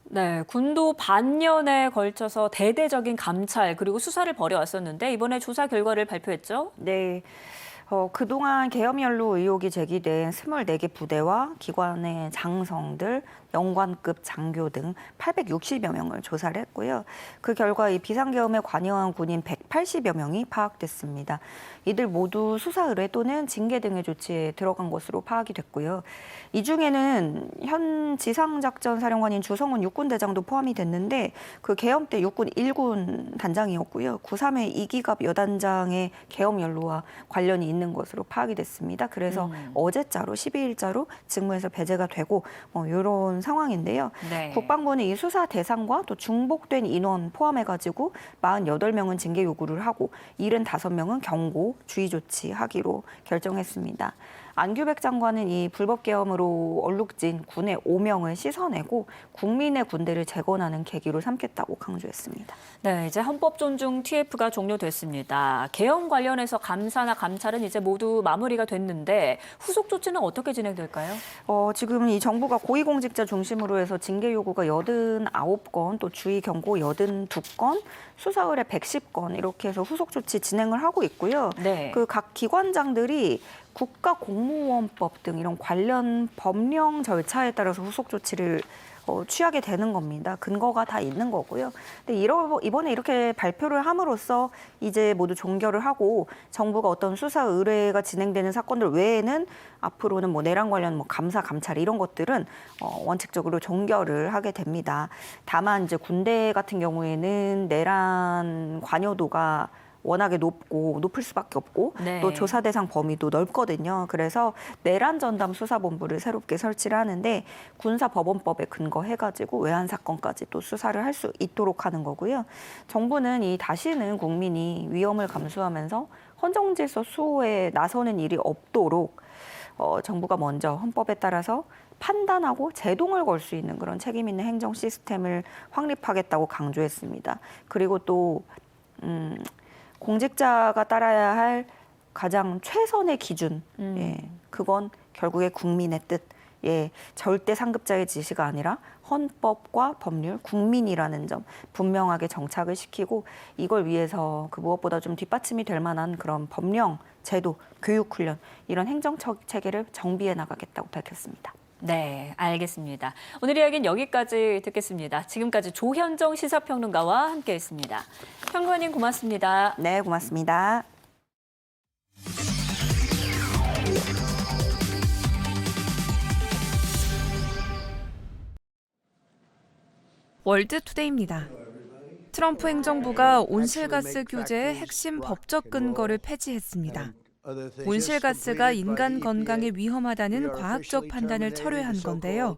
네, 군도 반년에 걸쳐서 대대적인 감찰 그리고 수사를 벌여왔었는데 이번에 조사 결과를 발표했죠? 네. 그동안 계엄 연루 의혹이 제기된 24개 부대와 기관의 장성들, 영관급 장교 등 860여 명을 조사를 했고요. 그 결과 이 비상계엄에 관여한 군인 180여 명이 파악됐습니다. 이들 모두 수사 의뢰 또는 징계 등의 조치에 들어간 것으로 파악이 됐고요. 이 중에는 현 지상작전 사령관인 주성훈 육군대장도 포함이 됐는데 그 계엄 때 육군 1군 단장이었고요. 93회 이기갑 여단장의 계엄 연루와 관련이 있는 것으로 파악이 됐습니다. 그래서 어제자로 12일자로 직무에서 배제가 되고 이런 상황인데요. 네. 국방부는 이 수사 대상과 또 중복된 인원 포함해가지고 48명은 징계 요구를 하고 75명은 경고, 주의 조치하기로 결정했습니다. 안규백 장관은 이 불법 계엄으로 얼룩진 군의 오명을 씻어내고 국민의 군대를 재건하는 계기로 삼겠다고 강조했습니다. 네, 이제 헌법 존중 TF가 종료됐습니다. 계엄 관련해서 감사나 감찰은 이제 모두 마무리가 됐는데 후속 조치는 어떻게 진행될까요? 지금 이 정부가 고위공직자 중심으로 해서 징계 요구가 89건, 또 주의 경고 82건, 수사 의뢰 110건 이렇게 해서 후속 조치 진행을 하고 있고요. 네. 그 각 기관장들이 국가공무원법 등 이런 관련 법령 절차에 따라서 후속 조치를 취하게 되는 겁니다. 근거가 다 있는 거고요. 근데 이번에 이렇게 발표를 함으로써 이제 모두 종결을 하고 정부가 어떤 수사 의뢰가 진행되는 사건들 외에는 앞으로는 내란 관련 감사, 감찰 이런 것들은 원칙적으로 종결을 하게 됩니다. 다만 이제 군대 같은 경우에는 내란 관여도가 워낙에 높을 수밖에 없고 네. 또 조사 대상 범위도 넓거든요. 그래서 내란 전담 수사본부를 새롭게 설치를 하는데 군사법원법에 근거해가지고 외환 사건까지 또 수사를 할 수 있도록 하는 거고요. 정부는 다시는 국민이 위험을 감수하면서 헌정질서 수호에 나서는 일이 없도록 정부가 먼저 헌법에 따라서 판단하고 제동을 걸 수 있는 그런 책임 있는 행정 시스템을 확립하겠다고 강조했습니다. 그리고 또 공직자가 따라야 할 가장 최선의 기준, 그건 결국에 국민의 뜻, 절대 상급자의 지시가 아니라 헌법과 법률, 국민이라는 점 분명하게 정착을 시키고 이걸 위해서 그 무엇보다 좀 뒷받침이 될 만한 그런 법령, 제도, 교육훈련 이런 행정 체계를 정비해 나가겠다고 밝혔습니다. 네, 알겠습니다. 오늘 이야기는 여기까지 듣겠습니다. 지금까지 조현정 시사평론가와 함께했습니다. 평론가님 고맙습니다. 네, 고맙습니다. 월드투데이입니다. 트럼프 행정부가 온실가스 규제의 핵심 법적 근거를 폐지했습니다. 온실가스가 인간 건강에 위험하다는 과학적 판단을 철회한 건데요.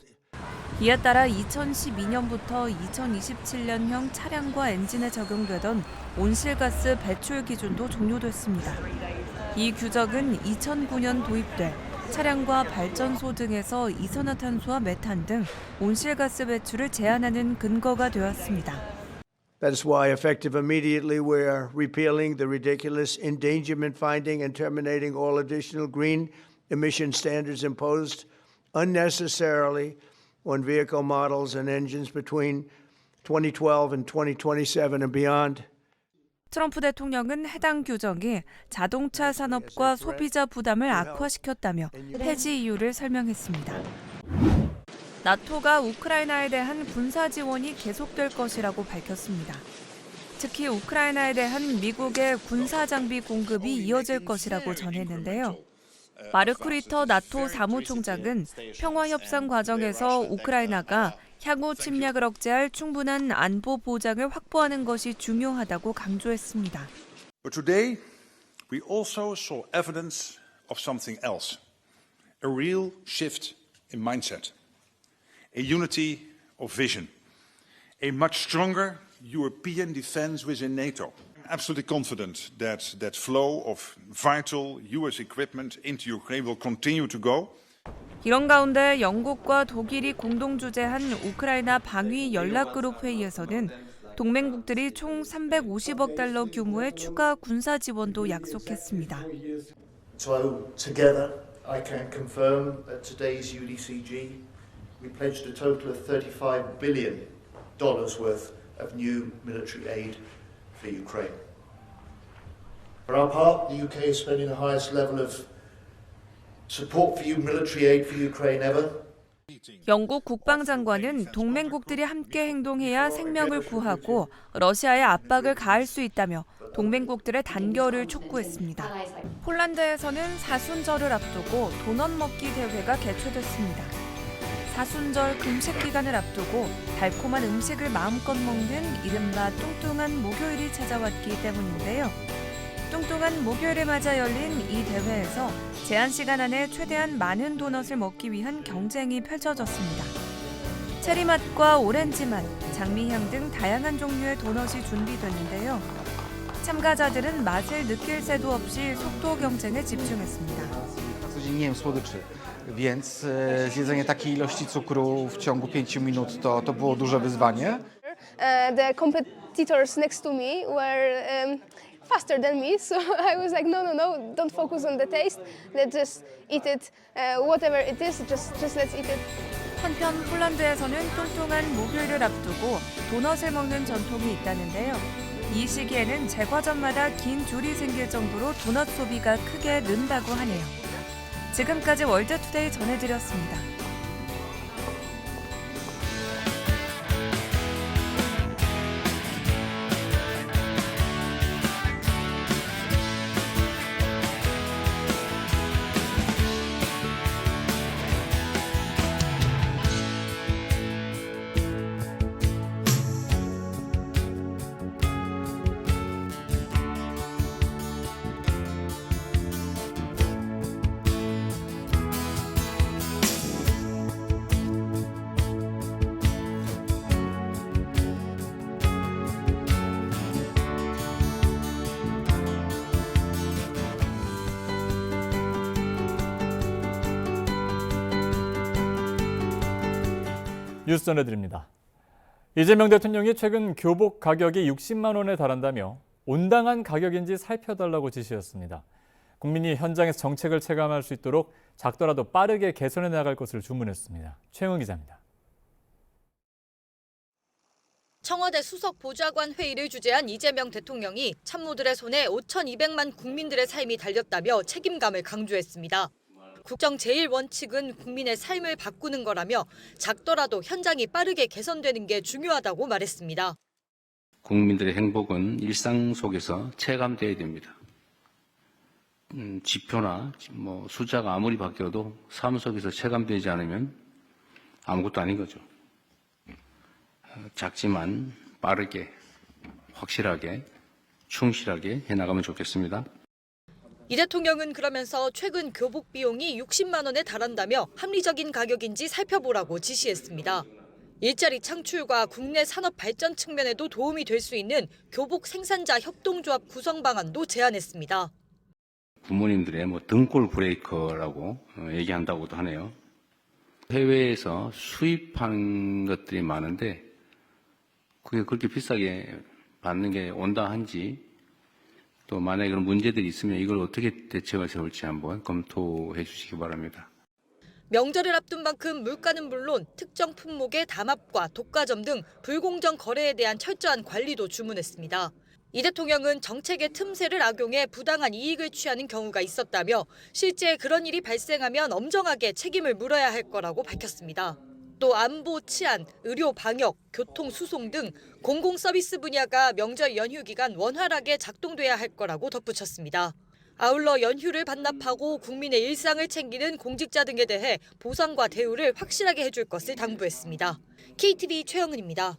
이에 따라 2012년부터 2027년형 차량과 엔진에 적용되던 온실가스 배출 기준도 종료됐습니다. 이 규정은 2009년 도입돼 차량과 발전소 등에서 이산화탄소와 메탄 등 온실가스 배출을 제한하는 근거가 되었습니다. That is why, effective immediately, we are repealing the ridiculous endangerment finding and terminating all additional green emission standards imposed unnecessarily on vehicle models and engines between 2012 and 2027 and beyond. 트럼프 대통령은 해당 규정이 자동차 산업과 소비자 부담을 악화시켰다며 폐지 이유를 설명했습니다. 나토가 우크라이나에 대한 군사 지원이 계속될 것이라고 밝혔습니다. 특히 우크라이나에 대한 미국의 군사 장비 공급이 이어질 것이라고 전했는데요. 마르크 리터 나토 사무총장은 평화협상 과정에서 우크라이나가 향후 침략을 억제할 충분한 안보 보장을 확보하는 것이 중요하다고 강조했습니다. But today, we also saw evidence of something else. A real shift in mindset. A unity of vision. A much stronger European defense within NATO. I'm absolutely confident that that flow of vital US equipment into Ukraine will continue to go. 이런 가운데 영국과 독일이 공동 주재한 우크라이나 방위 연락그룹 회의에서는 동맹국들이 총 350억 달러 규모의 추가 군사 지원도 약속했습니다. So together, I can confirm that today's UDCG, we pledged a total of $35 billion worth of new military aid for Ukraine. For our part, the UK is spending the highest level of support for military aid for Ukraine ever. 영국 국방장관은 동맹국들이 함께 행동해야 생명을 구하고 러시아의 압박을 가할 수 있다며 동맹국들의 단결을 촉구했습니다. 폴란드에서는 사순절을 앞두고 도넛 먹기 대회가 개최됐습니다. 사순절 금식 기간을 앞두고 달콤한 음식을 마음껏 먹는 이른바 뚱뚱한 목요일이 찾아왔기 때문인데요. 뚱뚱한 목요일에 맞아 열린 이 대회에서 제한 시간 안에 최대한 많은 도넛을 먹기 위한 경쟁이 펼쳐졌습니다. 체리 맛과 오렌지 맛, 장미향 등 다양한 종류의 도넛이 준비됐는데요. 참가자들은 맛을 느낄 새도 없이 속도 경쟁에 집중했습니다. Nie jem słodyczy, więc zjedzenie takiej ilości cukru w ciągu 5 minut to było duże wyzwanie. The competitors next to me were faster than me, so I was like, no, don't focus on the taste. Let's just eat it, whatever it is, just let's eat it. 한편 폴란드에서는 뚱뚱한 목요일을 앞두고 도넛을 먹는 전통이 있다는데요. 이 시기에는 제과점마다 긴 줄이 생길 정도로 도넛 소비가 크게 는다고 하네요. 지금까지 월드투데이 전해드렸습니다. 뉴스 전해드립니다. 이재명 대통령이 최근 교복 가격이 60만 원에 달한다며 온당한 가격인지 살펴달라고 지시했습니다. 국민이 현장에서 정책을 체감할 수 있도록 작더라도 빠르게 개선해 나갈 것을 주문했습니다. 최영은 기자입니다. 청와대 수석 보좌관 회의를 주재한 이재명 대통령이 참모들의 손에 5,200만 국민들의 삶이 달렸다며 책임감을 강조했습니다. 국정 제1원칙은 국민의 삶을 바꾸는 거라며 작더라도 현장이 빠르게 개선되는 게 중요하다고 말했습니다. 국민들의 행복은 일상 속에서 체감돼야 됩니다. 지표나 숫자가 아무리 바뀌어도 삶 속에서 체감되지 않으면 아무것도 아닌 거죠. 작지만 빠르게, 확실하게, 충실하게 해나가면 좋겠습니다. 이 대통령은 그러면서 최근 교복 비용이 60만 원에 달한다며 합리적인 가격인지 살펴보라고 지시했습니다. 일자리 창출과 국내 산업 발전 측면에도 도움이 될 수 있는 교복 생산자 협동조합 구성 방안도 제안했습니다. 부모님들의 등골 브레이커라고 얘기한다고도 하네요. 해외에서 수입한 것들이 많은데 그게 그렇게 비싸게 받는 게 온당한지 또 만약에 그런 문제들이 있으면 이걸 어떻게 대책을 세울지 한번 검토해 주시기 바랍니다. 명절을 앞둔 만큼 물가는 물론 특정 품목의 담합과 독과점 등 불공정 거래에 대한 철저한 관리도 주문했습니다. 이 대통령은 정책의 틈새를 악용해 부당한 이익을 취하는 경우가 있었다며 실제 그런 일이 발생하면 엄정하게 책임을 물어야 할 거라고 밝혔습니다. 또 안보, 치안, 의료, 방역, 교통, 수송 등 공공 서비스 분야가 명절 연휴 기간 원활하게 작동돼야 할 거라고 덧붙였습니다. 아울러 연휴를 반납하고 국민의 일상을 챙기는 공직자 등에 대해 보상과 대우를 확실하게 해줄 것을 당부했습니다. KTV 최영은입니다.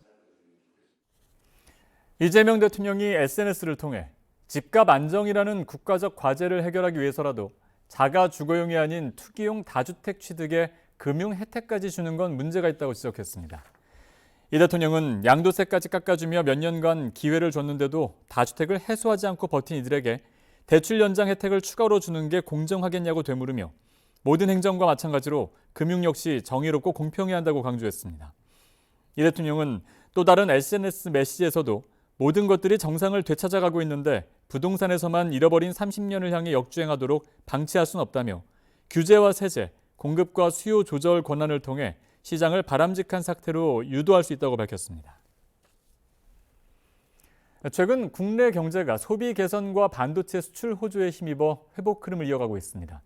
이재명 대통령이 SNS를 통해 집값 안정이라는 국가적 과제를 해결하기 위해서라도 자가 주거용이 아닌 투기용 다주택 취득에 금융 혜택까지 주는 건 문제가 있다고 지적했습니다. 이 대통령은 양도세까지 깎아주며 몇 년간 기회를 줬는데도 다주택을 해소하지 않고 버틴 이들에게 대출 연장 혜택을 추가로 주는 게 공정하겠냐고 되물으며 모든 행정과 마찬가지로 금융 역시 정의롭고 공평해야 한다고 강조했습니다. 이 대통령은 또 다른 SNS 메시지에서도 모든 것들이 정상을 되찾아가고 있는데 부동산에서만 잃어버린 30년을 향해 역주행하도록 방치할 수는 없다며 규제와 세제, 공급과 수요 조절 권한을 통해 시장을 바람직한 상태로 유도할 수 있다고 밝혔습니다. 최근 국내 경제가 소비 개선과 반도체 수출 호조에 힘입어 회복 흐름을 이어가고 있습니다.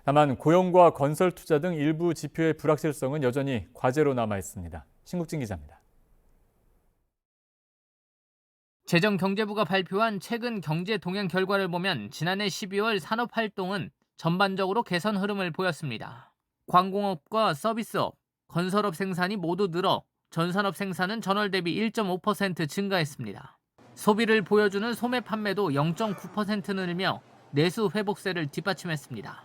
다만 고용과 건설 투자 등 일부 지표의 불확실성은 여전히 과제로 남아 있습니다. 신국진 기자입니다. 재정경제부가 발표한 최근 경제 동향 결과를 보면 지난해 12월 산업 활동은 전반적으로 개선 흐름을 보였습니다. 광공업과 서비스업, 건설업 생산이 모두 늘어 전산업 생산은 전월 대비 1.5% 증가했습니다. 소비를 보여주는 소매 판매도 0.9% 늘며 내수 회복세를 뒷받침했습니다.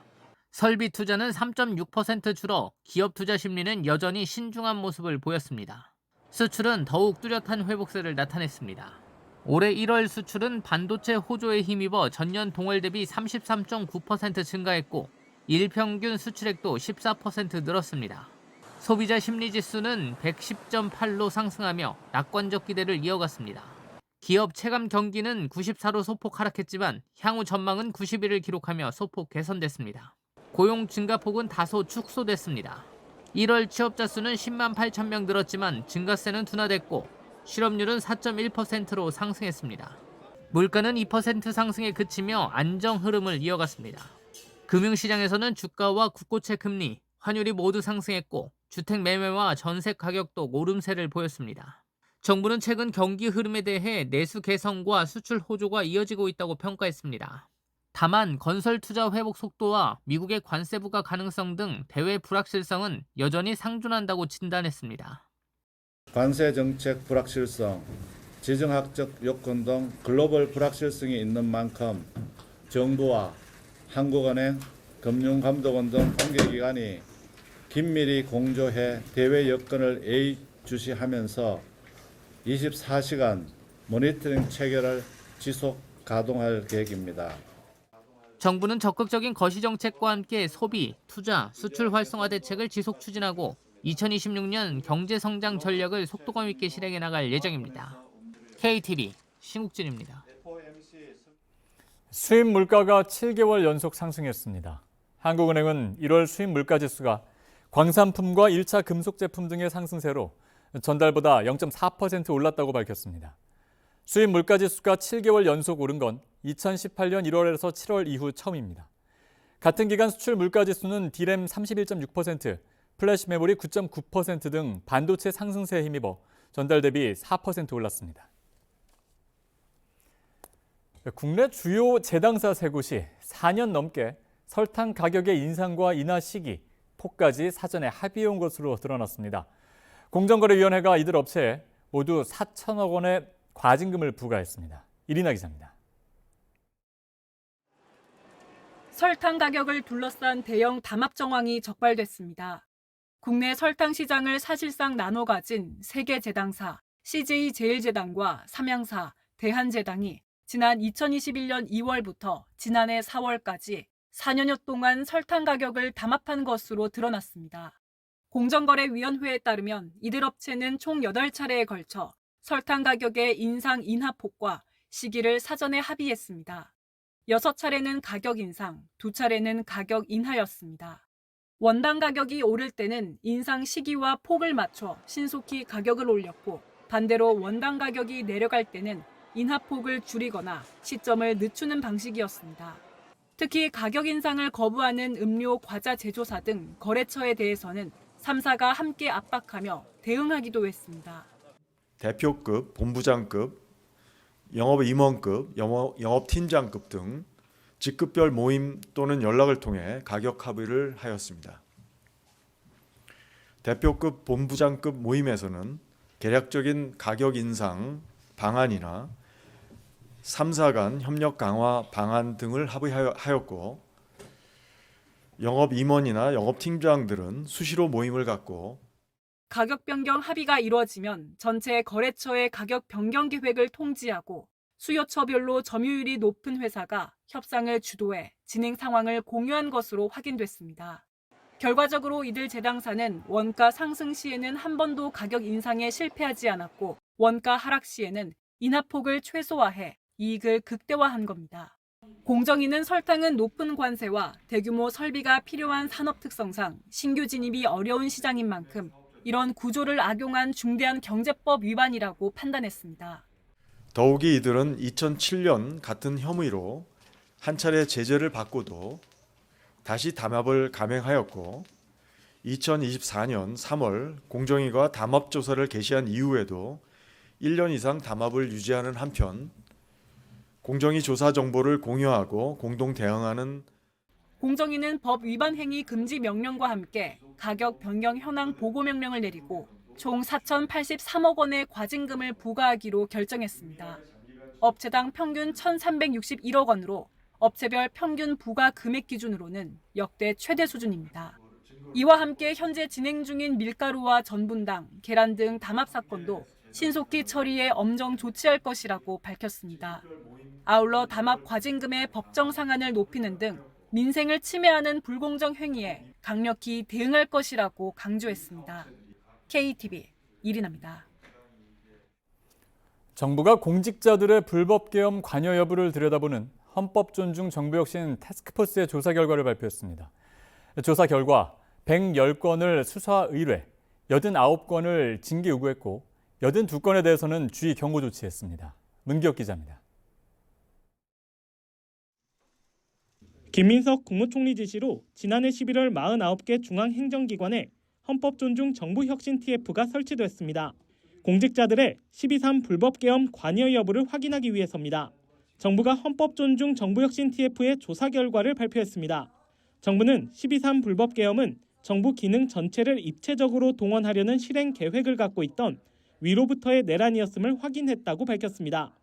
설비 투자는 3.6% 줄어 기업 투자 심리는 여전히 신중한 모습을 보였습니다. 수출은 더욱 뚜렷한 회복세를 나타냈습니다. 올해 1월 수출은 반도체 호조에 힘입어 전년 동월 대비 33.9% 증가했고 일평균 수출액도 14% 늘었습니다. 소비자 심리지수는 110.8로 상승하며 낙관적 기대를 이어갔습니다. 기업 체감 경기는 94로 소폭 하락했지만 향후 전망은 91을 기록하며 소폭 개선됐습니다. 고용 증가폭은 다소 축소됐습니다. 1월 취업자 수는 10만 8천 명 늘었지만 증가세는 둔화됐고 실업률은 4.1%로 상승했습니다. 물가는 2% 상승에 그치며 안정 흐름을 이어갔습니다. 금융시장에서는 주가와 국고채 금리, 환율이 모두 상승했고 주택 매매와 전세 가격도 오름세를 보였습니다. 정부는 최근 경기 흐름에 대해 내수 개선과 수출 호조가 이어지고 있다고 평가했습니다. 다만 건설 투자 회복 속도와 미국의 관세 부과 가능성 등 대외 불확실성은 여전히 상존한다고 진단했습니다. 관세 정책 불확실성, 지정학적 요건 등 글로벌 불확실성이 있는 만큼 정부와 한국은행, 금융감독원 등 통계기관이 긴밀히 공조해 대외 여건을 예의주시하면서 24시간 모니터링 체계를 지속 가동할 계획입니다. 정부는 적극적인 거시정책과 함께 소비, 투자, 수출 활성화 대책을 지속 추진하고 2026년 경제성장 전략을 속도감 있게 실행해 나갈 예정입니다. KTV 신국진입니다. 수입 물가가 7개월 연속 상승했습니다. 한국은행은 1월 수입 물가 지수가 광산품과 1차 금속 제품 등의 상승세로 전달보다 0.4% 올랐다고 밝혔습니다. 수입 물가 지수가 7개월 연속 오른 건 2018년 1월에서 7월 이후 처음입니다. 같은 기간 수출 물가 지수는 디램 31.6%, 플래시 메모리 9.9% 등 반도체 상승세에 힘입어 전달 대비 4% 올랐습니다. 국내 주요 제당사 3곳이 4년 넘게 설탕 가격의 인상과 인하 시기, 폭까지 사전에 합의해온 것으로 드러났습니다. 공정거래위원회가 이들 업체에 모두 4천억 원의 과징금을 부과했습니다. 이리나 기자입니다. 설탕 가격을 둘러싼 대형 담합 정황이 적발됐습니다. 국내 설탕 시장을 사실상 나눠 가진 세 개 재당사, CJ제일제당과 삼양사, 대한제당이 지난 2021년 2월부터 지난해 4월까지 4년여 동안 설탕 가격을 담합한 것으로 드러났습니다. 공정거래위원회에 따르면 이들 업체는 총 8차례에 걸쳐 설탕 가격의 인상 인하폭과 시기를 사전에 합의했습니다. 6차례는 가격 인상, 2차례는 가격 인하였습니다. 원당 가격이 오를 때는 인상 시기와 폭을 맞춰 신속히 가격을 올렸고 반대로 원당 가격이 내려갈 때는 인하폭을 줄이거나 시점을 늦추는 방식이었습니다. 특히 가격 인상을 거부하는 음료, 과자 제조사 등 거래처에 대해서는 3사가 함께 압박하며 대응하기도 했습니다. 대표급, 본부장급, 영업임원급, 영업팀장급 등 직급별 모임 또는 연락을 통해 가격 합의를 하였습니다. 대표급, 본부장급 모임에서는 계략적인 가격 인상 방안이나 3사 간 협력 강화 방안 등을 합의하였고 영업임원이나 영업팀장들은 수시로 모임을 갖고 가격 변경 합의가 이루어지면 전체 거래처의 가격 변경 계획을 통지하고 수요처별로 점유율이 높은 회사가 협상을 주도해 진행 상황을 공유한 것으로 확인됐습니다. 결과적으로 이들 재당사는 원가 상승 시에는 한 번도 가격 인상에 실패하지 않았고 원가 하락 시에는 인하폭을 최소화해 이익을 극대화한 겁니다. 공정위는 설탕은 높은 관세와 대규모 설비가 필요한 산업 특성상 신규 진입이 어려운 시장인 만큼 이런 구조를 악용한 중대한 경제법 위반이라고 판단했습니다. 더욱이 이들은 2007년 같은 혐의로 한 차례 제재를 받고도 다시 담합을 감행하였고 2024년 3월 공정위가 담합 조사를 개시한 이후에도 1년 이상 담합을 유지하는 한편 공정위 조사 정보를 공유하고 공동 대응하는 공정위는 법 위반 행위 금지 명령과 함께 가격 변경 현황 보고 명령을 내리고 총 4,083억 원의 과징금을 부과하기로 결정했습니다. 업체당 평균 1,361억 원으로 업체별 평균 부과 금액 기준으로는 역대 최대 수준입니다. 이와 함께 현재 진행 중인 밀가루와 전분당, 계란 등 담합 사건도 신속히 처리해 엄정 조치할 것이라고 밝혔습니다. 아울러 담합 과징금의 법정 상한을 높이는 등 민생을 침해하는 불공정 행위에 강력히 대응할 것이라고 강조했습니다. KTV 이리나입니다. 정부가 공직자들의 불법 계엄 관여 여부를 들여다보는 헌법 존중 정부혁신 태스크포스의 조사 결과를 발표했습니다. 조사 결과 110건을 수사 의뢰, 89건을 징계 요구했고 82건에 대해서는 주의 경고 조치했습니다. 문기혁 기자입니다. 김민석 국무총리 지시로 지난해 11월 49개 중앙행정기관에 헌법 존중 정부혁신 TF가 설치됐습니다. 공직자들의 12.3 불법 계엄 관여 여부를 확인하기 위해서입니다. 정부가 헌법 존중 정부혁신 TF의 조사 결과를 발표했습니다. 정부는 12.3 불법 계엄은 정부 기능 전체를 입체적으로 동원하려는 실행 계획을 갖고 있던 위로부터의 내란이었음을 확인했다고 밝혔습니다.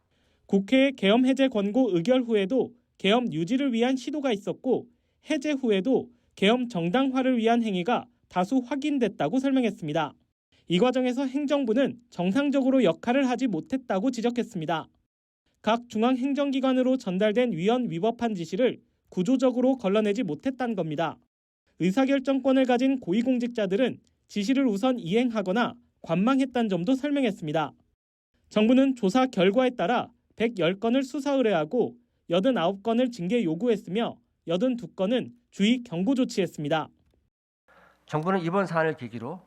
국회의 계엄 해제 권고 의결 후에도 계엄 유지를 위한 시도가 있었고 해제 후에도 계엄 정당화를 위한 행위가 다수 확인됐다고 설명했습니다. 이 과정에서 행정부는 정상적으로 역할을 하지 못했다고 지적했습니다. 각 중앙행정기관으로 전달된 위헌 위법한 지시를 구조적으로 걸러내지 못했다는 겁니다. 의사결정권을 가진 고위공직자들은 지시를 우선 이행하거나 관망했다는 점도 설명했습니다. 정부는 조사 결과에 따라 110건을 수사 의뢰하고 89건을 징계 요구했으며 82건은 주의 경고 조치했습니다. 정부는 이번 사안을 계기로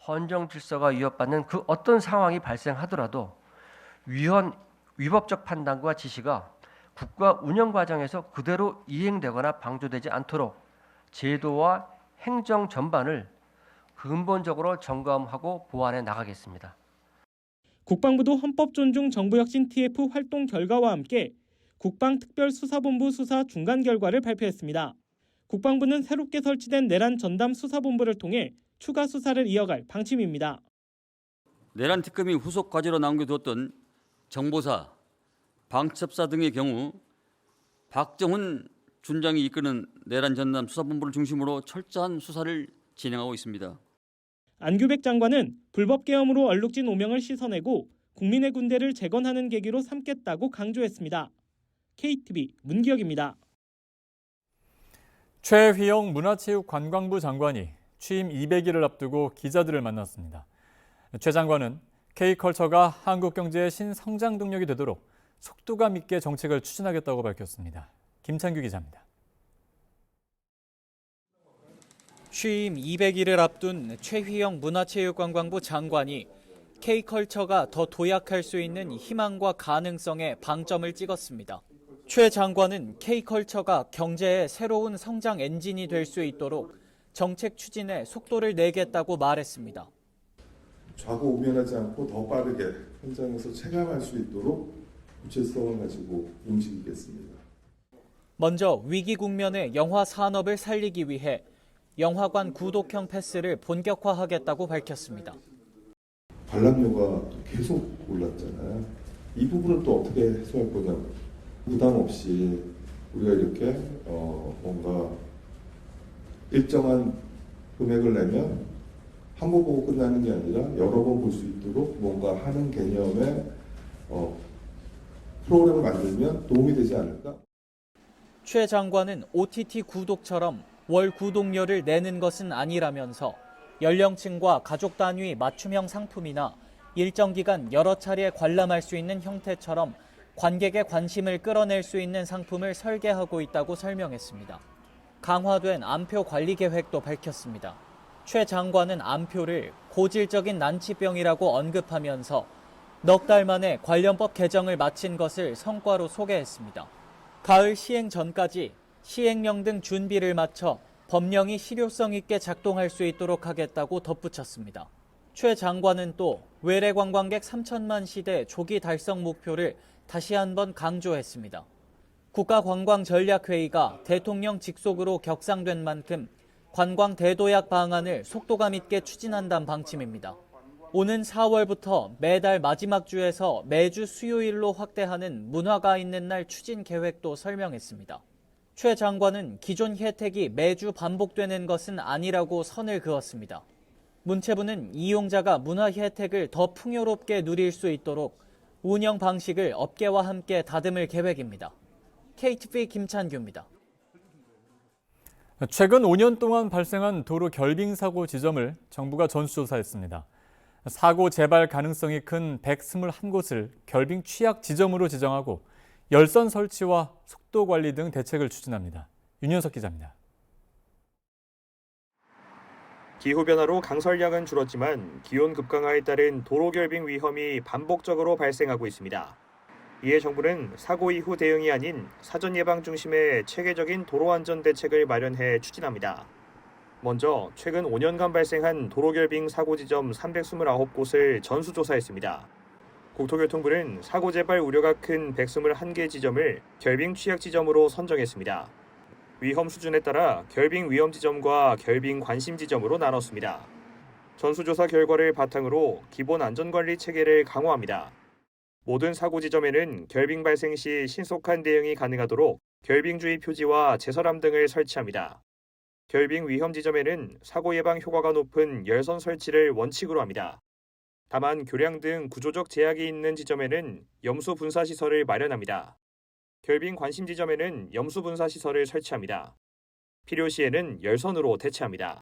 헌정 질서가 위협받는 그 어떤 상황이 발생하더라도 위법적 판단과 지시가 국가 운영 과정에서 그대로 이행되거나 방조되지 않도록 제도와 행정 전반을 근본적으로 점검하고 보완해 나가겠습니다. 국방부도 헌법 존중 정부혁신 TF 활동 결과와 함께 국방특별수사본부 수사 중간 결과를 발표했습니다. 국방부는 새롭게 설치된 내란 전담 수사본부를 통해 추가 수사를 이어갈 방침입니다. 내란 특검이 후속 과제로 남겨두었던 정보사, 방첩사 등의 경우 박정훈 준장이 이끄는 내란 전담 수사본부를 중심으로 철저한 수사를 진행하고 있습니다. 안규백 장관은 불법 계엄으로 얼룩진 오명을 씻어내고 국민의 군대를 재건하는 계기로 삼겠다고 강조했습니다. KTV 문기혁입니다. 최휘영 문화체육관광부 장관이 취임 200일을 앞두고 기자들을 만났습니다. 최 장관은 K컬처가 한국 경제의 신성장 동력이 되도록 속도감 있게 정책을 추진하겠다고 밝혔습니다. 김창규 기자입니다. 취임 200일을 앞둔 최휘영 문화체육관광부 장관이 K컬처가 더 도약할 수 있는 희망과 가능성에 방점을 찍었습니다. 최 장관은 K컬처가 경제의 새로운 성장 엔진이 될 수 있도록 정책 추진에 속도를 내겠다고 말했습니다. 좌고우면하지 않고 더 빠르게 현장에서 체감할 수 있도록 구체성을 가지고 움직이겠습니다. 먼저 위기 국면의 영화 산업을 살리기 위해 영화관 구독형 패스를 본격화하겠다고 밝혔습니다. 관람료가 계속 올랐잖아요. 이 부분을 또 어떻게 해소할 거냐고. 부담 없이 우리가 이렇게 뭔가 일정한 금액을 내면 한 번 보고 끝나는 게 아니라 여러 번 볼 수 있도록 뭔가 하는 개념의 프로그램을 만들면 도움이 되지 않을까? 최 장관은 OTT 구독처럼 월 구독료를 내는 것은 아니라면서 연령층과 가족 단위 맞춤형 상품이나 일정 기간 여러 차례 관람할 수 있는 형태처럼 관객의 관심을 끌어낼 수 있는 상품을 설계하고 있다고 설명했습니다. 강화된 암표 관리 계획도 밝혔습니다. 최 장관은 암표를 고질적인 난치병이라고 언급하면서 넉 달 만에 관련법 개정을 마친 것을 성과로 소개했습니다. 가을 시행 전까지 시행령 등 준비를 마쳐 법령이 실효성 있게 작동할 수 있도록 하겠다고 덧붙였습니다. 최 장관은 또 외래 관광객 3천만 시대 조기 달성 목표를 다시 한번 강조했습니다. 국가관광전략회의가 대통령 직속으로 격상된 만큼 관광 대도약 방안을 속도감 있게 추진한다는 방침입니다. 오는 4월부터 매달 마지막 주에서 매주 수요일로 확대하는 문화가 있는 날 추진 계획도 설명했습니다. 최 장관은 기존 혜택이 매주 반복되는 것은 아니라고 선을 그었습니다. 문체부는 이용자가 문화 혜택을 더 풍요롭게 누릴 수 있도록 운영 방식을 업계와 함께 다듬을 계획입니다. KTV 김찬규입니다. 최근 5년 동안 발생한 도로 결빙 사고 지점을 정부가 전수조사했습니다. 사고 재발 가능성이 큰 121곳을 결빙 취약 지점으로 지정하고 열선 설치와 속도 관리 등 대책을 추진합니다. 윤현석 기자입니다. 기후변화로 강설량은 줄었지만 기온 급강하에 따른 도로 결빙 위험이 반복적으로 발생하고 있습니다. 이에 정부는 사고 이후 대응이 아닌 사전 예방 중심의 체계적인 도로 안전 대책을 마련해 추진합니다. 먼저 최근 5년간 발생한 도로 결빙 사고 지점 329곳을 전수조사했습니다. 국토교통부는 사고 재발 우려가 큰 121개 지점을 결빙 취약 지점으로 선정했습니다. 위험 수준에 따라 결빙 위험 지점과 결빙 관심 지점으로 나눴습니다. 전수조사 결과를 바탕으로 기본 안전관리 체계를 강화합니다. 모든 사고 지점에는 결빙 발생 시 신속한 대응이 가능하도록 결빙주의 표지와 제설함 등을 설치합니다. 결빙 위험 지점에는 사고 예방 효과가 높은 열선 설치를 원칙으로 합니다. 다만 교량 등 구조적 제약이 있는 지점에는 염수 분사 시설을 마련합니다. 결빙 관심 지점에는 염수 분사 시설을 설치합니다. 필요시에는 열선으로 대체합니다.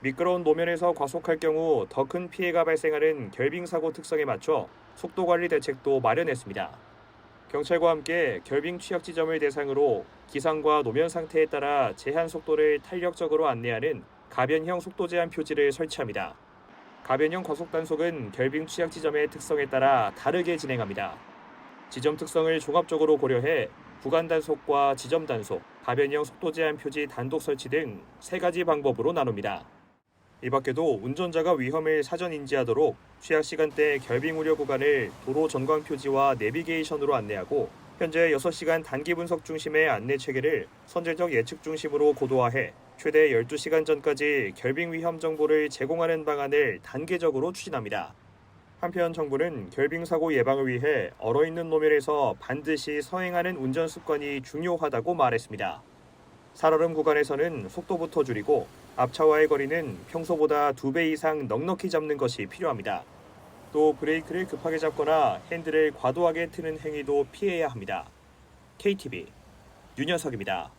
미끄러운 노면에서 과속할 경우 더 큰 피해가 발생하는 결빙 사고 특성에 맞춰 속도 관리 대책도 마련했습니다. 경찰과 함께 결빙 취약 지점을 대상으로 기상과 노면 상태에 따라 제한 속도를 탄력적으로 안내하는 가변형 속도 제한 표지를 설치합니다. 가변형 과속 단속은 결빙 취약 지점의 특성에 따라 다르게 진행합니다. 지점 특성을 종합적으로 고려해 구간 단속과 지점 단속, 가변형 속도 제한 표지 단독 설치 등 3가지 방법으로 나눕니다. 이 밖에도 운전자가 위험을 사전 인지하도록 취약 시간대 결빙 우려 구간을 도로 전광 표지와 내비게이션으로 안내하고 현재 6시간 단기 분석 중심의 안내 체계를 선제적 예측 중심으로 고도화해 최대 12시간 전까지 결빙 위험 정보를 제공하는 방안을 단계적으로 추진합니다. 한편 정부는 결빙사고 예방을 위해 얼어있는 노면에서 반드시 서행하는 운전 습관이 중요하다고 말했습니다. 살얼음 구간에서는 속도부터 줄이고 앞차와의 거리는 평소보다 2배 이상 넉넉히 잡는 것이 필요합니다. 또 브레이크를 급하게 잡거나 핸들을 과도하게 트는 행위도 피해야 합니다. KTV 윤현석입니다.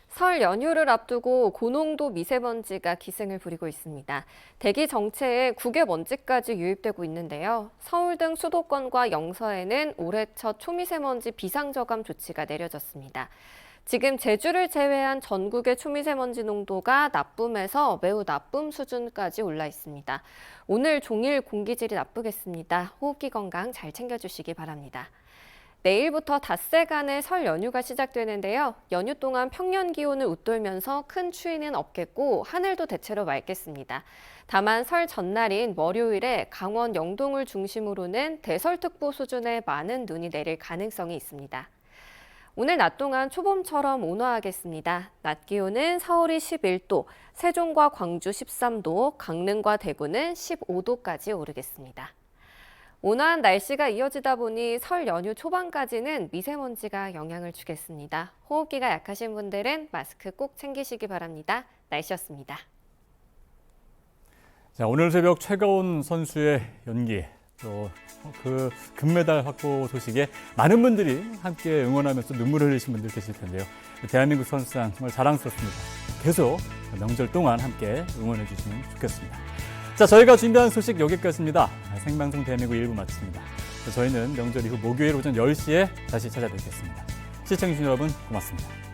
설 연휴를 앞두고 고농도 미세먼지가 기승을 부리고 있습니다. 대기 정체에 국외먼지까지 유입되고 있는데요. 서울 등 수도권과 영서에는 올해 첫 초미세먼지 비상저감 조치가 내려졌습니다. 지금 제주를 제외한 전국의 초미세먼지 농도가 나쁨에서 매우 나쁨 수준까지 올라 있습니다. 오늘 종일 공기질이 나쁘겠습니다. 호흡기 건강 잘 챙겨주시기 바랍니다. 내일부터 닷새간의 설 연휴가 시작되는데요. 연휴 동안 평년 기온을 웃돌면서 큰 추위는 없겠고 하늘도 대체로 맑겠습니다. 다만 설 전날인 월요일에 강원 영동을 중심으로는 대설특보 수준의 많은 눈이 내릴 가능성이 있습니다. 오늘 낮 동안 초봄처럼 온화하겠습니다. 낮 기온은 서울이 11도, 세종과 광주 13도, 강릉과 대구는 15도까지 오르겠습니다. 온화한 날씨가 이어지다 보니 설 연휴 초반까지는 미세먼지가 영향을 주겠습니다. 호흡기가 약하신 분들은 마스크 꼭 챙기시기 바랍니다. 날씨였습니다. 자, 오늘 새벽 최가온 선수의 연기, 또 그 금메달 확보 소식에 많은 분들이 함께 응원하면서 눈물을 흘리신 분들 계실 텐데요. 대한민국 선수상 정말 자랑스럽습니다. 계속 명절 동안 함께 응원해 주시면 좋겠습니다. 자, 저희가 준비한 소식 여기까지입니다. 생방송 대한민국 1부 마칩니다. 저희는 명절 이후 목요일 오전 10시에 다시 찾아뵙겠습니다. 시청해주신 여러분 고맙습니다.